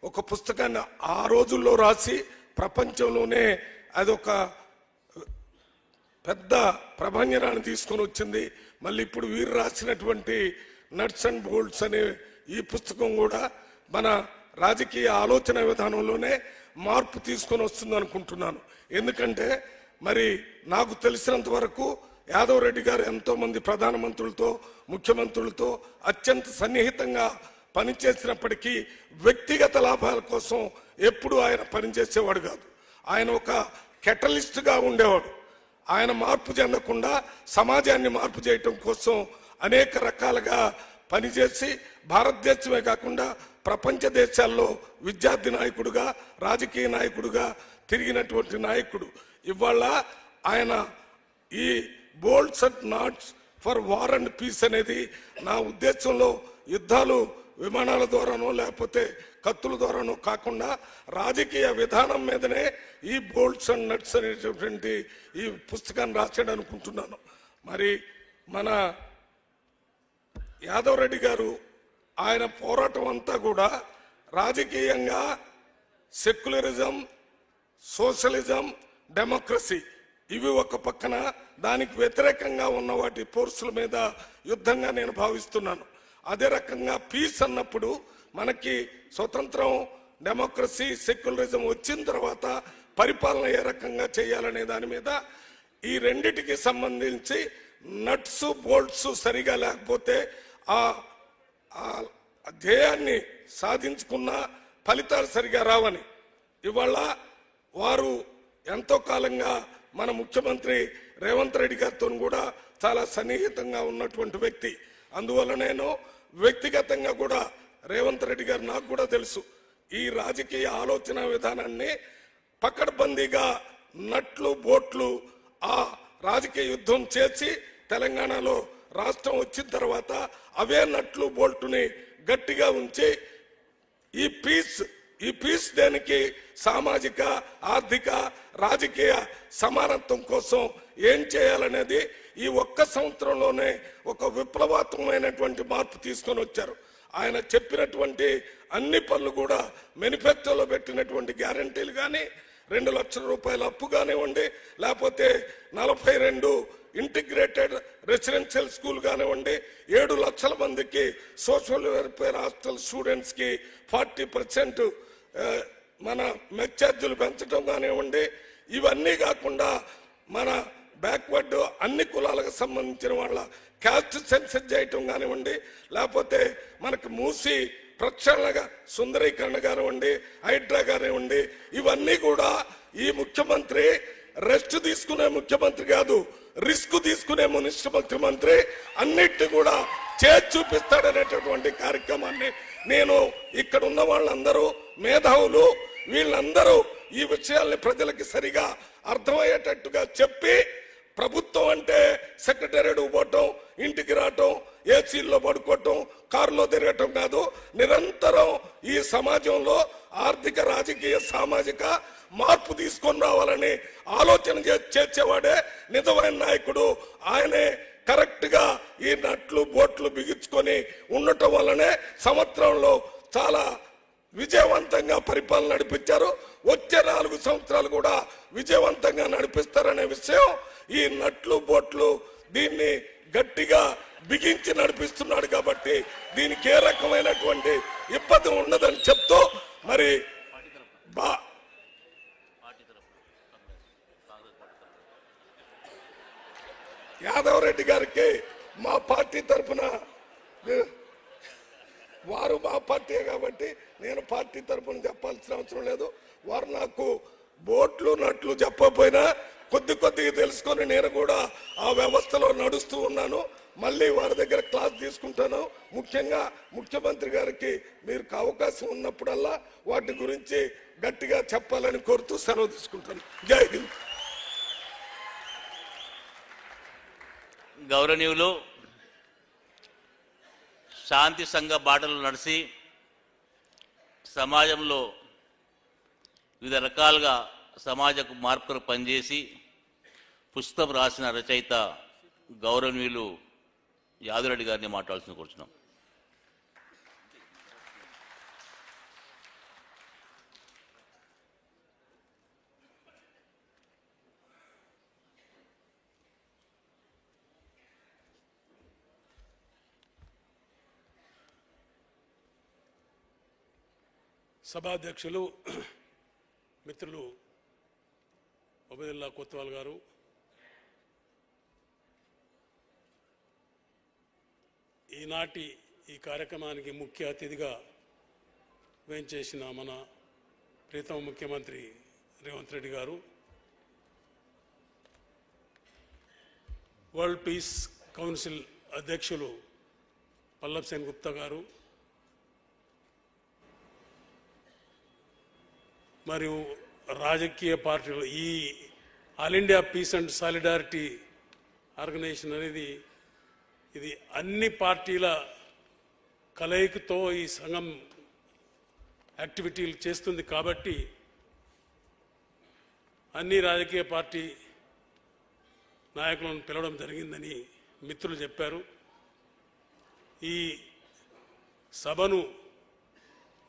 ఒక పుస్తకాన్ని ఆ రోజుల్లో రాసి ప్రపంచంలోనే అదొక పెద్ద ప్రభంజనాన్ని తీసుకొని వచ్చింది. మళ్ళీ ఇప్పుడు వీరు రాసినటువంటి నట్స్ అండ్ బోల్ట్స్ అనే ఈ పుస్తకం కూడా మన రాజకీయ ఆలోచన విధానంలోనే మార్పు తీసుకొని వస్తుంది అనుకుంటున్నాను. ఎందుకంటే మరి నాకు తెలిసినంత వరకు యాదవ్ రెడ్డి గారు ఎంతో మంది ప్రధానమంత్రులతో, ముఖ్యమంత్రులతో అత్యంత సన్నిహితంగా పనిచేసినప్పటికీ వ్యక్తిగత లాభాల కోసం ఎప్పుడు ఆయన పనిచేసేవాడు కాదు. ఆయన ఒక కెటలిస్ట్గా ఉండేవాడు. ఆయన మార్పు చెందకుండా సమాజాన్ని మార్పు చేయటం కోసం అనేక రకాలుగా పనిచేసి భారతదేశమే కాకుండా ప్రపంచ దేశాల్లో విద్యార్థి నాయకుడుగా, రాజకీయ నాయకుడుగా తిరిగినటువంటి నాయకుడు. ఇవాళ ఆయన ఈ bolts and nuts for war and peace అనేది నా ఉద్దేశంలో యుద్ధాలు విమానాల ద్వారానో లేకపోతే కత్తుల ద్వారానో కాకుండా రాజకీయ విధానం మీదనే ఈ బోల్ట్స్ అండ్ నట్స్ అనేటటువంటి ఈ పుస్తకాన్ని రాశాడు అనుకుంటున్నాను. మరి మన యాదవ్ రెడ్డి గారు ఆయన పోరాటం అంతా కూడా రాజకీయంగా సెక్యులరిజం, సోషలిజం, డెమోక్రసీ ఇవి ఒక పక్కన, దానికి వ్యతిరేకంగా ఉన్న వాటి ఫోర్సుల మీద యుద్ధంగా నేను భావిస్తున్నాను. అదే రకంగా పీస్ అన్నప్పుడు మనకి స్వతంత్రం, డెమోక్రసీ, సెక్యులరిజం వచ్చిన తర్వాత పరిపాలన ఏ రకంగా చేయాలనే దాని మీద ఈ రెండిటికి సంబంధించి నట్స్ బోల్ట్స్ సరిగా లేకపోతే ఆ ధ్యేయాన్ని సాధించుకున్న ఫలితాలు సరిగా రావని ఇవాళ వారు ఎంతో కాలంగా మన ముఖ్యమంత్రి రేవంత్ రెడ్డి గారితో కూడా చాలా సన్నిహితంగా ఉన్నటువంటి వ్యక్తి. అందువల్ల నేను వ్యక్తిగతంగా కూడా రేవంత్ రెడ్డి గారు నాకు కూడా తెలుసు, ఈ రాజకీయ ఆలోచన విధానాన్ని పకడ్బందీగా నట్లు బోట్లు ఆ రాజకీయ యుద్ధం చేసి తెలంగాణలో రాష్ట్రం వచ్చిన తర్వాత అవే నట్లు బోల్టుని గట్టిగా ఉంచి ఈ పీస్ దేనికి సామాజిక, ఆర్థిక, రాజకీయ సమానత్వం కోసం ఏం చేయాలనేది ఈ ఒక్క సంవత్సరంలోనే ఒక విప్లవాత్మకమైనటువంటి మార్పు తీసుకొని వచ్చారు. ఆయన చెప్పినటువంటి అన్ని పనులు కూడా మేనిఫెస్టోలో పెట్టినటువంటి గ్యారంటీలు కానీ, 2 లక్షల రూపాయల అప్పు కానివ్వండి, లేకపోతే 42 ఇంటిగ్రేటెడ్ రెసిడెన్షియల్ స్కూల్ కానివ్వండి, 7 లక్షల మందికి సోషల్ వెల్ఫేర్ హాస్టల్ స్టూడెంట్స్కి 40% మన మెస్ ఛార్జీలు పెంచడం కానివ్వండి, ఇవన్నీ కాకుండా మన బ్యాక్వర్డ్ అన్ని కులాలకు సంబంధించిన వాళ్ళ క్యాస్ట్ సెన్సస్ చేయటం కానివ్వండి, లేకపోతే మనకు మూసి ప్రక్షాళన సుందరీకరణ కానివ్వండి, హైడ్రా కానివ్వండి, ఇవన్నీ కూడా ఈ ముఖ్యమంత్రి రెస్ట్ తీసుకునే ముఖ్యమంత్రి కాదు, రిస్క్ తీసుకునే ముఖ్యమంత్రి అన్నిటిని కూడా చేసి చూపిస్తాడనేటటువంటి కార్యక్రమాన్ని నేను ఇక్కడ ఉన్న వాళ్ళందరూ మేధావులు వీళ్ళందరూ ఈ విషయాల్ని ప్రజలకి సరిగా అర్థమయ్యేటట్టుగా చెప్పి, ప్రభుత్వం అంటే సెక్రటేరియట్ పోవటం, ఇంటికి రావటం, ఏసీల్లో పడుకోవటం, కారులో తిరగటం కాదు, నిరంతరం ఈ సమాజంలో ఆర్థిక, రాజకీయ, సామాజిక మార్పు తీసుకొని రావాలని ఆలోచన చేసేవాడే నిజమైన నాయకుడు. ఆయనే కరెక్ట్ గా ఈ నట్లు బోట్లు బిగించుకొని ఉండటం వల్లనే సంవత్సరంలో చాలా విజయవంతంగా పరిపాలన నడిపించారు. వచ్చే 4 సంవత్సరాలు కూడా విజయవంతంగా నడిపిస్తారనే విషయం ఈ నట్లు బోట్లు దీన్ని గట్టిగా బిగించి నడిపిస్తున్నాడు. కాబట్టి దీనికి ఏ రకమైనటువంటి ఇబ్బంది ఉండదని చెప్తూ మరి యాదవ్ రెడ్డి గారికి మా పార్టీ తరఫున, వారు మా పార్టీ కాబట్టి నేను పార్టీ తరఫున చెప్పాల్సిన అవసరం లేదు. వారు నాకు బోట్లు నట్లు చెప్పకపోయినా కొద్దిగా తెలుసుకొని నేను కూడా ఆ వ్యవస్థలో నడుస్తూ ఉన్నాను. మళ్ళీ వారి దగ్గర క్లాస్ తీసుకుంటాను. ముఖ్యంగా ముఖ్యమంత్రి గారికి మీరు అవకాశం ఉన్నప్పుడల్లా వాటి గురించి గట్టిగా చెప్పాలని కోరుతూ సెలవు తీసుకుంటాను. జై హింద్. గౌరవనీయులు, శాంతి సంఘ బాటలు నడిచి సమాజంలో వివిధ రకాలుగా సమాజకు మార్పుకు పనిచేసి పుస్తకం రాసిన రచయిత గౌరవనీయులు యాదరెడ్డి గారిని మాట్లాడాల్సిన కూర్చున్నాం. సభాధ్యక్షులు మిత్రులు ఒబేదుల్లా కొత్వాల్ గారు, ఈనాటి ఈ కార్యక్రమానికి ముఖ్య అతిథిగా వేంచేసిన మన ప్రీతమ ముఖ్యమంత్రి రేవంత్ రెడ్డి గారు, వరల్డ్ పీస్ కౌన్సిల్ అధ్యక్షులు పల్లబ్ సేన్ గుప్తా గారు, మరియు రాజకీయ పార్టీలు, ఈ all India peace and solidarity organisation అనేది ఇది అన్ని పార్టీల కలయికతో ఈ సంఘం యాక్టివిటీలు చేస్తుంది. కాబట్టి అన్ని రాజకీయ పార్టీ నాయకులను పిలవడం జరిగిందని మిత్రులు చెప్పారు. ఈ సభను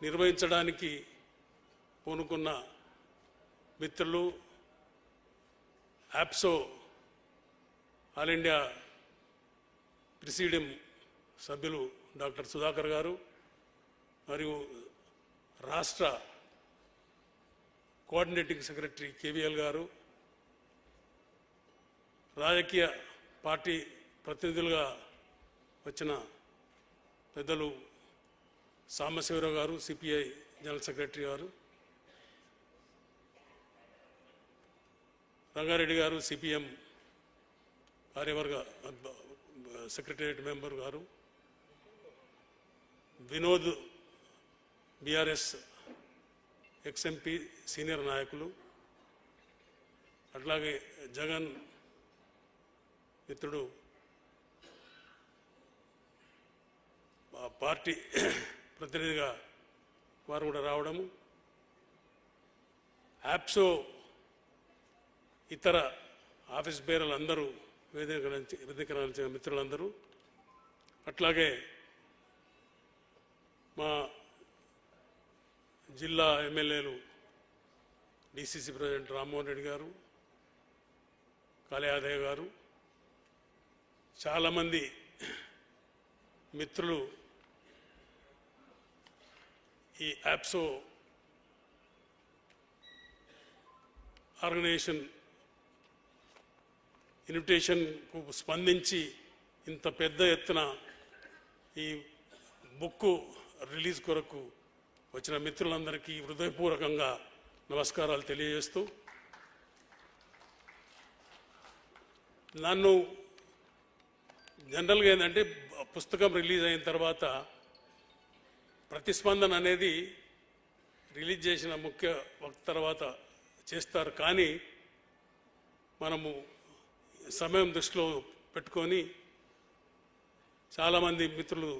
నిర్వహించడానికి పూనుకున్న మిత్రులు, యాప్సో ఆల్ ఇండియా ప్రిసిడియం సభ్యులు డాక్టర్ సుధాకర్ గారు మరియు రాష్ట్ర కోఆర్డినేటింగ్ సెక్రటరీ కేవీఎల్ గారు, రాజకీయ పార్టీ ప్రతినిధులుగా వచ్చిన పెద్దలు సాంబశివరావు గారు, సిపిఐ జనరల్ సెక్రటరీ గారు, రంగారెడ్డి గారు, సిపిఎం కార్యవర్గ సెక్రటేరియట్ మెంబర్ గారు, వినోద్ బీఆర్ఎస్ ఎక్స్ఎంపీ సీనియర్ నాయకులు, అట్లాగే జగన్ మిత్రుడు పార్టీ ప్రతినిధిగా వారు కూడా రావడము, యాప్సో ఇతర ఆఫీస్ బేరర్లు అందరూ వేదికరించిన మిత్రులందరూ, అట్లాగే మా జిల్లా ఎమ్మెల్యేలు డిసిసి ప్రెసిడెంట్ రామ్మోహన్ రెడ్డి గారు, కాళయాదయ్య గారు, చాలామంది మిత్రులు ఈ యాప్సో ఆర్గనైజేషన్ ఇన్విటేషన్కు స్పందించి ఇంత పెద్ద ఎత్తున ఈ బుక్ రిలీజ్ కొరకు వచ్చిన మిత్రులందరికీ హృదయపూర్వకంగా నమస్కారాలు తెలియజేస్తూ, నన్ను జనరల్గా ఏంటంటే పుస్తకం రిలీజ్ అయిన తర్వాత ప్రతిస్పందన అనేది రిలీజ్ చేసిన ముఖ్య వక్త తర్వాత చేస్తారు, కానీ మనము సమయం దృష్టిలో పెట్టుకొని చాలామంది మిత్రులు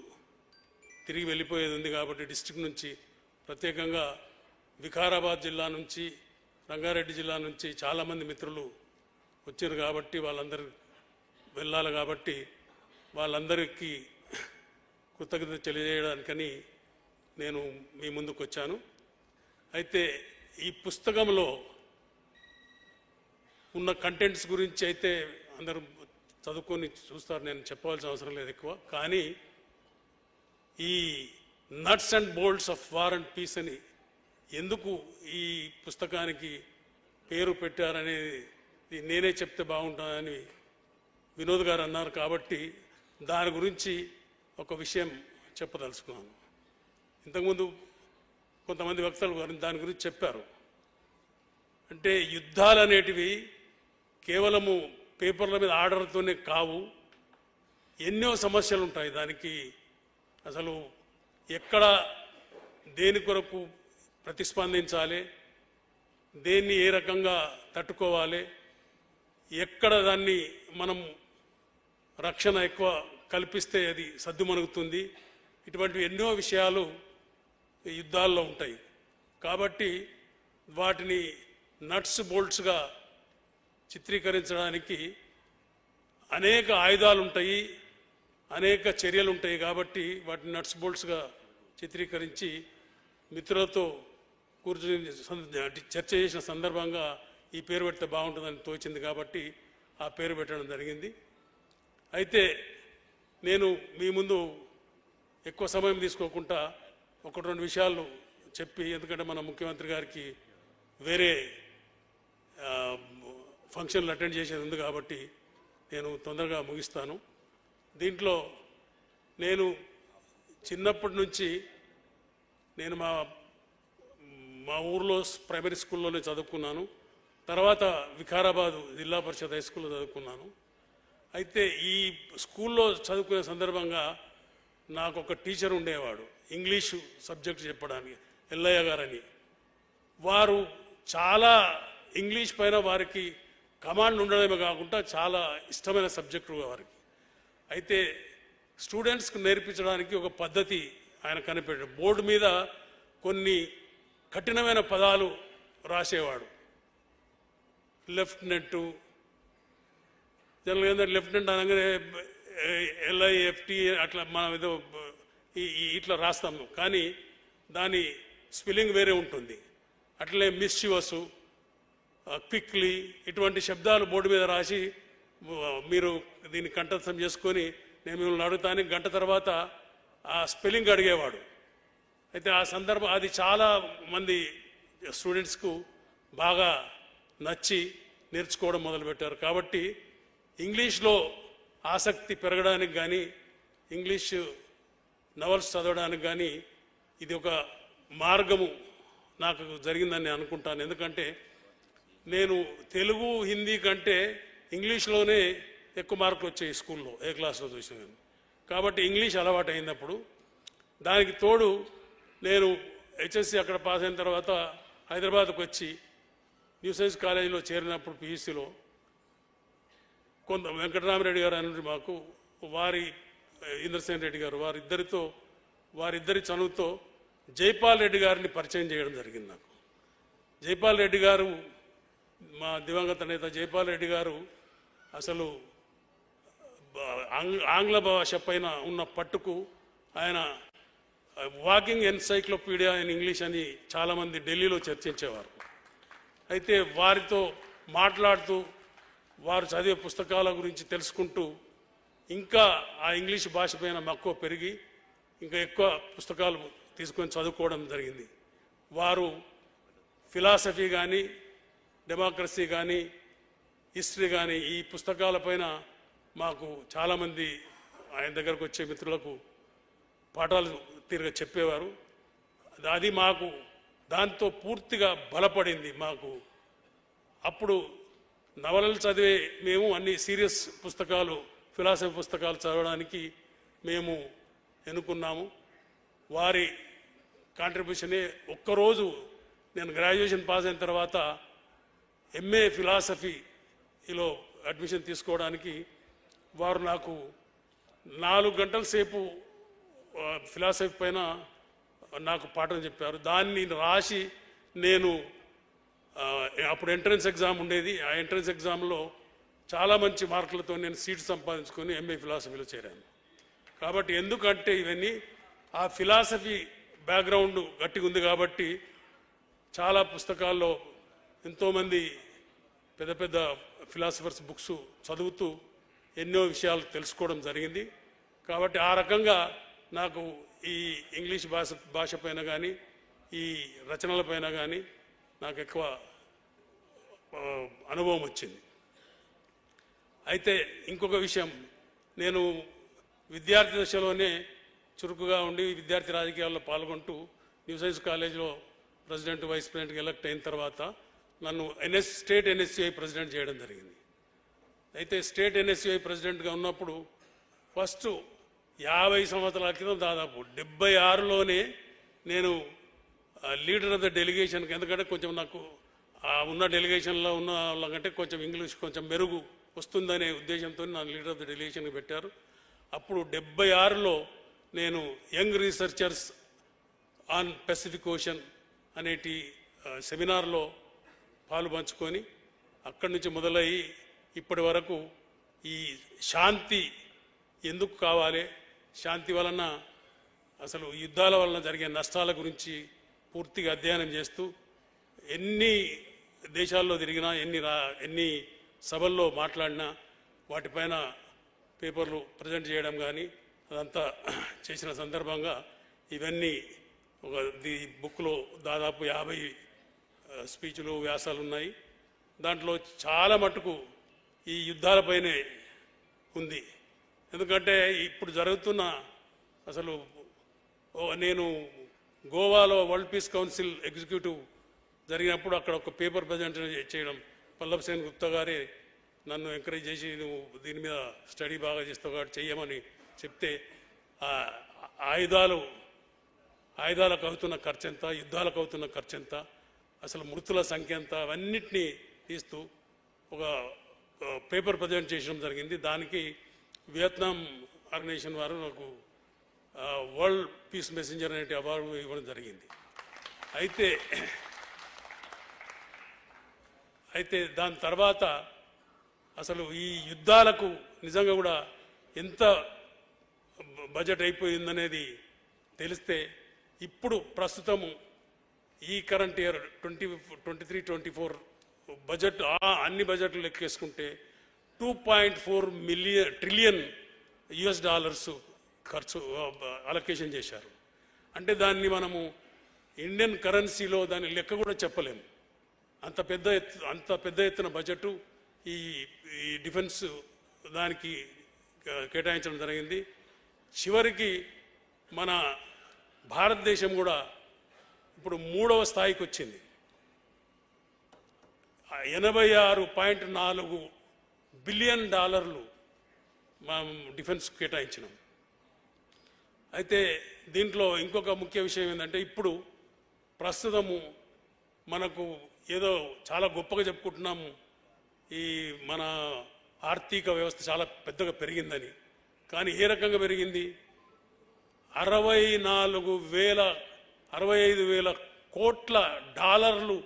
తిరిగి వెళ్ళిపోయేది ఉంది కాబట్టి డిస్ట్రిక్ట్ నుంచి ప్రత్యేకంగా వికారాబాద్ జిల్లా నుంచి, రంగారెడ్డి జిల్లా నుంచి చాలామంది మిత్రులు వచ్చారు కాబట్టి వాళ్ళందరూ వెళ్ళాలి కాబట్టి వాళ్ళందరికీ కృతజ్ఞత తెలియజేయడానికని నేను మీ ముందుకు వచ్చాను. అయితే ఈ పుస్తకంలో ఉన్న కంటెంట్స్ గురించి అయితే అందరూ చదువుకొని చూస్తారు, నేను చెప్పవలసిన అవసరం లేదు ఎక్కువ. కానీ ఈ nuts and bolts of war and peace అని ఎందుకు ఈ పుస్తకానికి పేరు పెట్టారనేది నేనే చెప్తే బాగుంటుందని వినోద్ గారు అన్నారు కాబట్టి దాని గురించి ఒక విషయం చెప్పదలుచుకున్నాను. ఇంతకుముందు కొంతమంది వక్తలు దాని గురించి చెప్పారు. అంటే యుద్ధాలు అనేటివి కేవలము పేపర్ల మీద ఆర్డర్తోనే కావు, ఎన్నో సమస్యలు ఉంటాయి. దానికి అసలు ఎక్కడ దేని కొరకు ప్రతిస్పందించాలి, దేన్ని ఏ రకంగా తట్టుకోవాలి, ఎక్కడ దాన్ని మనం రక్షణ ఎక్కువ కల్పిస్తే అది సద్దుమణుగుతుంది, ఇటువంటి ఎన్నో విషయాలు యుద్ధాల్లో ఉంటాయి. కాబట్టి వాటిని నట్స్ బోల్ట్స్గా చిత్రీకరించడానికి అనేక ఆయుధాలు ఉంటాయి, అనేక చర్యలు ఉంటాయి. కాబట్టి వాటిని నట్స్ బోల్ట్స్గా చిత్రీకరించి మిత్రులతో కూర్చొని చర్చ చేసిన సందర్భంగా ఈ పేరు పెడితే బాగుంటుందని తోచింది కాబట్టి ఆ పేరు పెట్టడం జరిగింది. అయితే నేను మీ ముందు ఎక్కువ సమయం తీసుకోకుండా ఒకటి రెండు విషయాలు చెప్పి, ఎందుకంటే మన ముఖ్యమంత్రి గారికి వేరే ఫంక్షన్లు అటెండ్ చేసేది ఉంది కాబట్టి నేను తొందరగా ముగిస్తాను. దీంట్లో నేను చిన్నప్పటి నుంచి నేను మా ఊర్లో ప్రైమరీ స్కూల్లోనే చదువుకున్నాను. తర్వాత వికారాబాద్ జిల్లా పరిషత్ హై స్కూల్లో చదువుకున్నాను. అయితే ఈ స్కూల్లో చదువుకునే సందర్భంగా నాకు ఒక టీచర్ ఉండేవాడు, ఇంగ్లీషు సబ్జెక్ట్ చెప్పడానికి, ఎల్లయ్య గారని. వారు చాలా ఇంగ్లీష్ పైన వారికి కమాండ్ ఉండడమే కాకుండా చాలా ఇష్టమైన సబ్జెక్టు వారికి. అయితే స్టూడెంట్స్కి నేర్పించడానికి ఒక పద్ధతి ఆయన కనిపెట్టాడు. బోర్డు మీద కొన్ని కఠినమైన పదాలు రాసేవాడు. లెఫ్టినెంట్, జనరల్గా ఏంటంటే లెఫ్టినెంట్ అనగానే LIFT అట్లా మనం ఏదో ఇట్లా రాస్తాము, కానీ దాని స్పెల్లింగ్ వేరే ఉంటుంది. అట్లే మిస్చివస్, క్విక్లీ ఇటువంటి శబ్దాలు బోర్డు మీద రాసి మీరు దీన్ని కంఠస్థం చేసుకొని నేను మిమ్మల్ని అడుగుతాను, గంట తర్వాత ఆ స్పెల్లింగ్ అడిగేవాడు. అయితే ఆ సందర్భం అది చాలా మంది స్టూడెంట్స్కు బాగా నచ్చి నేర్చుకోవడం మొదలుపెట్టారు. కాబట్టి ఇంగ్లీష్లో ఆసక్తి పెరగడానికి కానీ ఇంగ్లీష్ నవల్స్ చదవడానికి కానీ ఇది ఒక మార్గము నాకు జరిగిందని నేను అనుకుంటాను. ఎందుకంటే నేను తెలుగు హిందీ కంటే ఇంగ్లీష్లోనే ఎక్కువ మార్కులు వచ్చాయి స్కూల్లో, ఏ క్లాస్లో చూసాను. కాబట్టి ఇంగ్లీష్ అలవాటు అయినప్పుడు దానికి తోడు నేను హెచ్ఎస్సి అక్కడ పాస్ అయిన తర్వాత హైదరాబాద్కు వచ్చి న్యూ సైన్స్ కాలేజీలో చేరినప్పుడు పియూసీలో కొంత వెంకటరామరెడ్డి గారు అనేది మాకు వారి ఇంద్రసేన్ రెడ్డి గారు వారిద్దరి చనువుతో జైపాల్ రెడ్డి గారిని పరిచయం చేయడం జరిగింది నాకు. జైపాల్ రెడ్డి గారు మా దివంగత నేత జైపాల్ రెడ్డి గారు అసలు ఆంగ్ల భాష పైన ఉన్న పట్టుకు ఆయన వాకింగ్ ఎన్సైక్లోపీడియా ఇన్ ఇంగ్లీష్ అని చాలామంది ఢిల్లీలో చర్చించేవారు. అయితే వారితో మాట్లాడుతూ వారు చదివే పుస్తకాల గురించి తెలుసుకుంటూ ఇంకా ఆ ఇంగ్లీష్ భాష పైన మక్కువ పెరిగి ఇంకా ఎక్కువ పుస్తకాలు తీసుకొని చదువుకోవడం జరిగింది. వారు ఫిలాసఫీ కానీ డెమోక్రసీ కానీ హిస్టరీ కానీ ఈ పుస్తకాలపైన మాకు చాలామంది ఆయన దగ్గరకు వచ్చే మిత్రులకు పాఠాలు తీరుగా చెప్పేవారు. అది మాకు దాంతో పూర్తిగా బలపడింది. మాకు అప్పుడు నవలలు చదివే మేము అన్ని సీరియస్ పుస్తకాలు ఫిలాసఫీ పుస్తకాలు చదవడానికి మేము ఎన్నుకున్నాము. వారి కాంట్రిబ్యూషనే ఒక్కరోజు నేను గ్రాడ్యుయేషన్ పాస్ అయిన తర్వాత ఎంఏ ఫిలాసఫీలో అడ్మిషన్ తీసుకోవడానికి వారు నాకు 4 గంటల సేపు ఫిలాసఫీ పైన నాకు పాఠం చెప్పారు. దాన్ని రాసి నేను అప్పుడు ఎంట్రన్స్ ఎగ్జామ్ ఉండేది. ఆ ఎంట్రన్స్ ఎగ్జామ్లో చాలా మంచి మార్కులతో నేను సీట్ సంపాదించుకొని ఎంఏ ఫిలాసఫీలో చేరాను. కాబట్టి ఎందుకంటే ఇవన్నీ ఆ ఫిలాసఫీ బ్యాక్గ్రౌండ్ గట్టిగా ఉంది కాబట్టి చాలా పుస్తకాల్లో ఎంతోమంది పెద్ద పెద్ద ఫిలాసఫర్స్ బుక్స్ చదువుతూ ఎన్నో విషయాలు తెలుసుకోవడం జరిగింది. కాబట్టి ఆ రకంగా నాకు ఈ ఇంగ్లీష్ భాష పైన కానీ ఈ రచనల పైన కానీ నాకు ఎక్కువ అనుభవం వచ్చింది. అయితే ఇంకొక విషయం, నేను విద్యార్థి దశలోనే చురుకుగా ఉండి విద్యార్థి రాజకీయాల్లో పాల్గొంటూ న్యూ సైన్స్ కాలేజీలో ప్రెసిడెంట్ వైస్ ప్రెసిడెంట్కి ఎలక్ట్ అయిన తర్వాత నన్ను స్టేట్ ఎన్ఎస్సిఐ ప్రెసిడెంట్ చేయడం జరిగింది. అయితే స్టేట్ ఎన్ఎస్సిఐ ప్రెసిడెంట్గా ఉన్నప్పుడు ఫస్ట్ 50 సంవత్సరాల క్రితం దాదాపు 76లోనే నేను లీడర్ ఆఫ్ ద డెలిగేషన్కి, ఎందుకంటే కొంచెం నాకు ఉన్న డెలిగేషన్లో ఉన్న వాళ్ళకంటే కొంచెం ఇంగ్లీష్ కొంచెం మెరుగు వస్తుందనే ఉద్దేశంతో నన్ను లీడర్ ఆఫ్ ద డెలిగేషన్కి పెట్టారు. అప్పుడు 76లో నేను young researchers on Pacific ocean అనేటి సెమినార్లో పాలు పంచుకొని అక్కడి నుంచి మొదలయ్యి ఇప్పటి వరకు ఈ శాంతి ఎందుకు కావాలి, శాంతి వలన అసలు యుద్ధాల వలన జరిగే నష్టాల గురించి పూర్తిగా అధ్యయనం చేస్తూ ఎన్ని దేశాల్లో తిరిగినా ఎన్ని సభల్లో మాట్లాడినా వాటిపైన పేపర్లు ప్రజెంట్ చేయడం కానీ అదంతా చేసిన సందర్భంగా ఇవన్నీ ఈ బుక్లో దాదాపు 50 స్పీచ్లు వ్యాసాలు ఉన్నాయి. దాంట్లో చాలా మటుకు ఈ యుద్ధాలపైనే ఉంది. ఎందుకంటే ఇప్పుడు జరుగుతున్న అసలు నేను గోవాలో వరల్డ్ పీస్ కౌన్సిల్ ఎగ్జిక్యూటివ్ జరిగినప్పుడు అక్కడ ఒక పేపర్ ప్రజెంట్ చేయడం పల్లబ్ సేన్ గుప్తా గారే నన్ను ఎంకరేజ్ చేసి నువ్వు దీని మీద స్టడీ బాగా చేస్తావు కాబట్టి చెయ్యమని చెప్తే ఆయుధాలకు అవుతున్న ఖర్చు ఎంత, యుద్ధాలకు అవుతున్న ఖర్చు ఎంత, అసలు మృతుల సంఖ్య ఎంత, అవన్నిటినీ తీస్తూ ఒక పేపర్ ప్రజెంట్ చేయడం జరిగింది. దానికి వియత్నాం ఆర్గనైజేషన్ వారు నాకు వరల్డ్ పీస్ మెసెంజర్ అనే అవార్డు ఇవ్వడం జరిగింది. అయితే దాని తర్వాత అసలు ఈ యుద్ధాలకు నిజంగా కూడా ఎంత బడ్జెట్ అయిపోయిందనేది తెలిస్తే ఇప్పుడు ప్రస్తుతము ఈ కరెంట్ ఇయర్ 23-24 బడ్జెట్ అన్ని బడ్జెట్లు లెక్కేసుకుంటే $2.4 ట్రిలియన్ ఖర్చు అలొకేషన్ చేశారు. అంటే దాన్ని మనము ఇండియన్ కరెన్సీలో దాని లెక్క కూడా చెప్పలేము. అంత పెద్ద ఎత్తున బడ్జెట్ ఈ డిఫెన్స్ దానికి కేటాయించడం జరిగింది. చివరికి మన భారతదేశం కూడా ఇప్పుడు 3వ స్థాయికి వచ్చింది. 86.4 బిలియన్ డాలర్లు మనం డిఫెన్స్ కేటాయించినాం. అయితే దీంట్లో ఇంకొక ముఖ్య విషయం ఏంటంటే ఇప్పుడు ప్రస్తుతము మనకు ఏదో చాలా గొప్పగా చెప్పుకుంటున్నాము, ఈ మన ఆర్థిక వ్యవస్థ చాలా పెద్దగా పెరిగిందని. కానీ ఏ రకంగా పెరిగింది? 65,000 కోట్ల డాలర్లు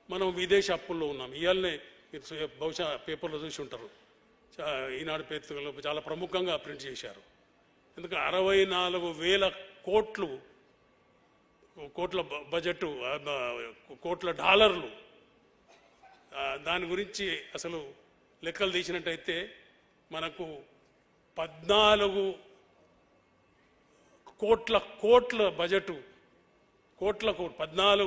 మనం విదేశీ అప్పుల్లో ఉన్నాం. ఇవాళనే మీరు బహుశా పేపర్లో చూసి ఉంటారు, ఈనాడు పేపర్లో చాలా ప్రముఖంగా ప్రింట్ చేశారు. ఎందుకంటే 64,000 కోట్ల బడ్జెట్, కోట్ల డాలర్లు. దాని గురించి అసలు లెక్కలు తీసినట్టయితే మనకు 14 కోట్ల బడ్జెట్, 14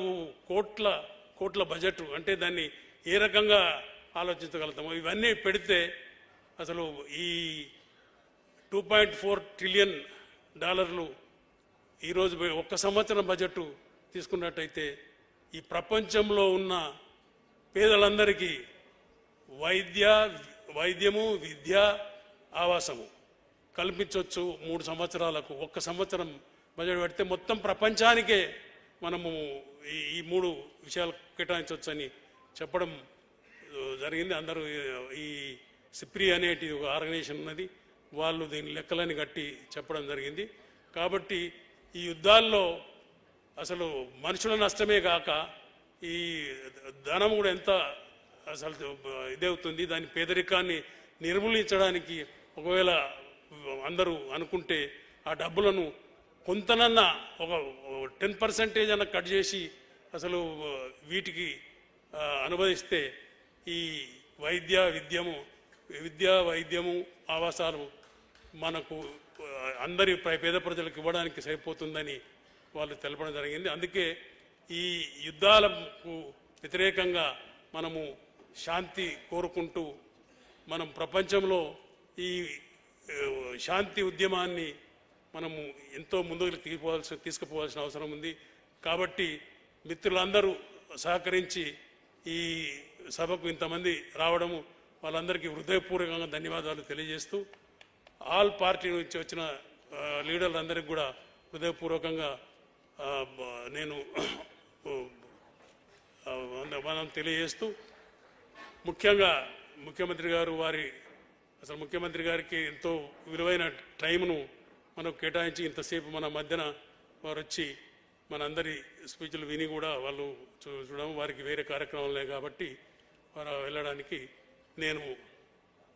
కోట్ల బడ్జెట్ అంటే దాన్ని ఏ రకంగా ఆలోచించగలుగుతాము? ఇవన్నీ పెడితే అసలు ఈ 2.4 ట్రిలియన్ డాలర్లు ఈరోజు ఒక్క సంవత్సరం బడ్జెట్ తీసుకున్నట్టయితే ఈ ప్రపంచంలో ఉన్న పేదలందరికీ వైద్యము, విద్య, ఆవాసము కల్పించవచ్చు 3 సంవత్సరాలకు. ఒక్క సంవత్సరం బడ్జెట్ పెడితే మొత్తం ప్రపంచానికే మనము ఈ 3 విషయాలు కేటాయించవచ్చు అని చెప్పడం జరిగింది. అందరూ ఈ సిప్రి అనేటి ఒక ఆర్గనైజేషన్ ఉన్నది, వాళ్ళు దీని లెక్కలని కట్టి చెప్పడం జరిగింది. కాబట్టి ఈ యుద్ధాల్లో అసలు మనుషుల నష్టమే కాక ఈ ధనం కూడా ఎంత అసలు ఇదవుతుంది. దాని పేదరికాన్ని నిర్మూలించడానికి ఒకవేళ అందరూ అనుకుంటే ఆ డబ్బులను కొంతనన్నా ఒక 10% అన్న కట్ చేసి అసలు వీటికి అనువదిస్తే ఈ విద్య వైద్యము ఆవాసాలు మనకు అందరి పేద ప్రజలకు ఇవ్వడానికి సరిపోతుందని వాళ్ళు తెలపడం జరిగింది. అందుకే ఈ యుద్ధాలకు వ్యతిరేకంగా మనము శాంతి కోరుకుంటూ మనం ప్రపంచంలో ఈ శాంతి ఉద్యమాన్ని మనము ఎంతో ముందుకు తీసుకుపోవాల్సిన అవసరం ఉంది. కాబట్టి మిత్రులందరూ సహకరించి ఈ సభకు ఇంతమంది రావడము వాళ్ళందరికీ హృదయపూర్వకంగా ధన్యవాదాలు తెలియజేస్తూ ఆల్ పార్టీ నుంచి వచ్చిన లీడర్లందరికీ కూడా హృదయపూర్వకంగా నేను మనం తెలియజేస్తూ ముఖ్యంగా ముఖ్యమంత్రి గారు ముఖ్యమంత్రి గారికి ఎంతో విలువైన టైంను మనకు కేటాయించి ఇంతసేపు మన మధ్యన వారు వచ్చి మనందరి స్పీచ్లు విని కూడా వాళ్ళు చూడడం, వారికి వేరే కార్యక్రమాలే కాబట్టి వారు వెళ్ళడానికి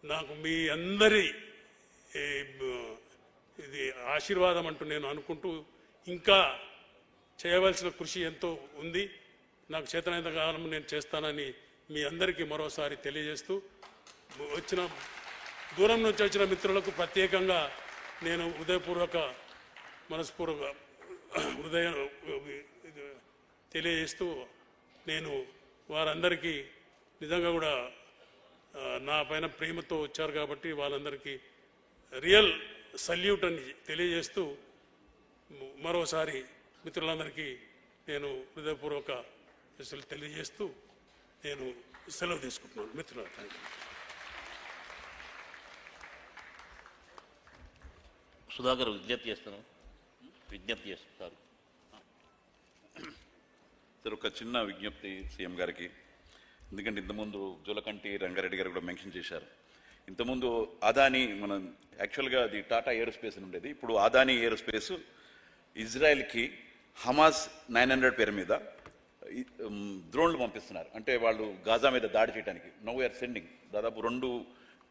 నాకు మీ అందరి ఇది ఆశీర్వాదం అంటూ నేను అనుకుంటూ ఇంకా చేయవలసిన కృషి ఎంతో ఉంది. నాకు చేతనైనంత కాలం నేను చేస్తానని మీ అందరికీ మరోసారి తెలియజేస్తూ దూరం నుంచి వచ్చిన మిత్రులకు ప్రత్యేకంగా నేను మనస్పూర్వక హృదయం తెలియజేస్తూ నేను వారందరికీ నిజంగా కూడా నా పైన ప్రేమతో వచ్చారు కాబట్టి వాళ్ళందరికీ రియల్ సల్యూట్ అని తెలియజేస్తూ మరోసారి మిత్రులందరికీ నేను హృదయపూర్వక తెలియజేస్తూ నేను సెలవు తీసుకుంటున్నాను. మిత్రులు సుధాకర్ విజ్ఞప్తి చేస్తారు. సార్, ఒక చిన్న విజ్ఞప్తి సీఎం గారికి. ఎందుకంటే ఇంతకుముందు జోలకంటి రంగారెడ్డి గారు కూడా మెన్షన్ చేశారు. ఇంతకుముందు అదానీ యాక్చువల్గా అది టాటా ఏరోస్పేస్ అని ఉండేది. ఇప్పుడు అదానీ ఏరోస్పేస్ ఇజ్రాయెల్కి హమాస్ 900 పేరు మీద డ్రోన్లు పంపిస్తున్నారు. అంటే వాళ్ళు గాజా మీద దాడి చేయడానికి. నౌ వీఆర్ సెండింగ్ దాదాపు 2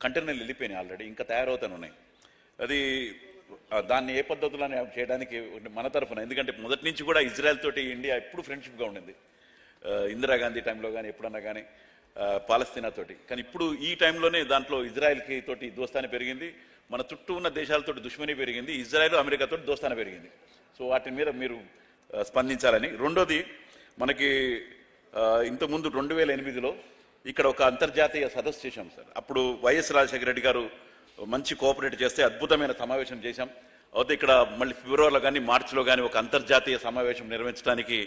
కంటైనర్లు వెళ్ళిపోయినాయి ఆల్రెడీ, ఇంకా తయారవుతానే ఉన్నాయి. అది దాన్ని ఏ పద్ధతిలో చేయడానికి మన తరఫున, ఎందుకంటే మొదటి నుంచి కూడా ఇజ్రాయెల్ తోటి ఇండియా ఎప్పుడు ఫ్రెండ్షిప్గా ఉండింది, ఇందిరాగాంధీ టైంలో కానీ ఎప్పుడన్నా కానీ పాలస్తీనా తోటి. కానీ ఇప్పుడు ఈ టైంలోనే దాంట్లో ఇజ్రాయెల్కి తోటి దోస్తాని పెరిగింది, మన చుట్టూ ఉన్న దేశాలతోటి దుష్మని పెరిగింది, ఇజ్రాయెల్ అమెరికాతో దోస్తాన పెరిగింది. సో వాటి మీద మీరు స్పందించాలని. రెండోది, మనకి ఇంతకుముందు 2008లో ఇక్కడ ఒక అంతర్జాతీయ సదస్సు చేశాం సార్. అప్పుడు వైఎస్ రాజశేఖర రెడ్డి గారు మంచి కోఆపరేట్ చేస్తే అద్భుతమైన సమావేశం చేశాం. అయితే ఇక్కడ మళ్ళీ ఫిబ్రవరిలో కానీ మార్చిలో కానీ ఒక అంతర్జాతీయ సమావేశం నిర్వహించడానికి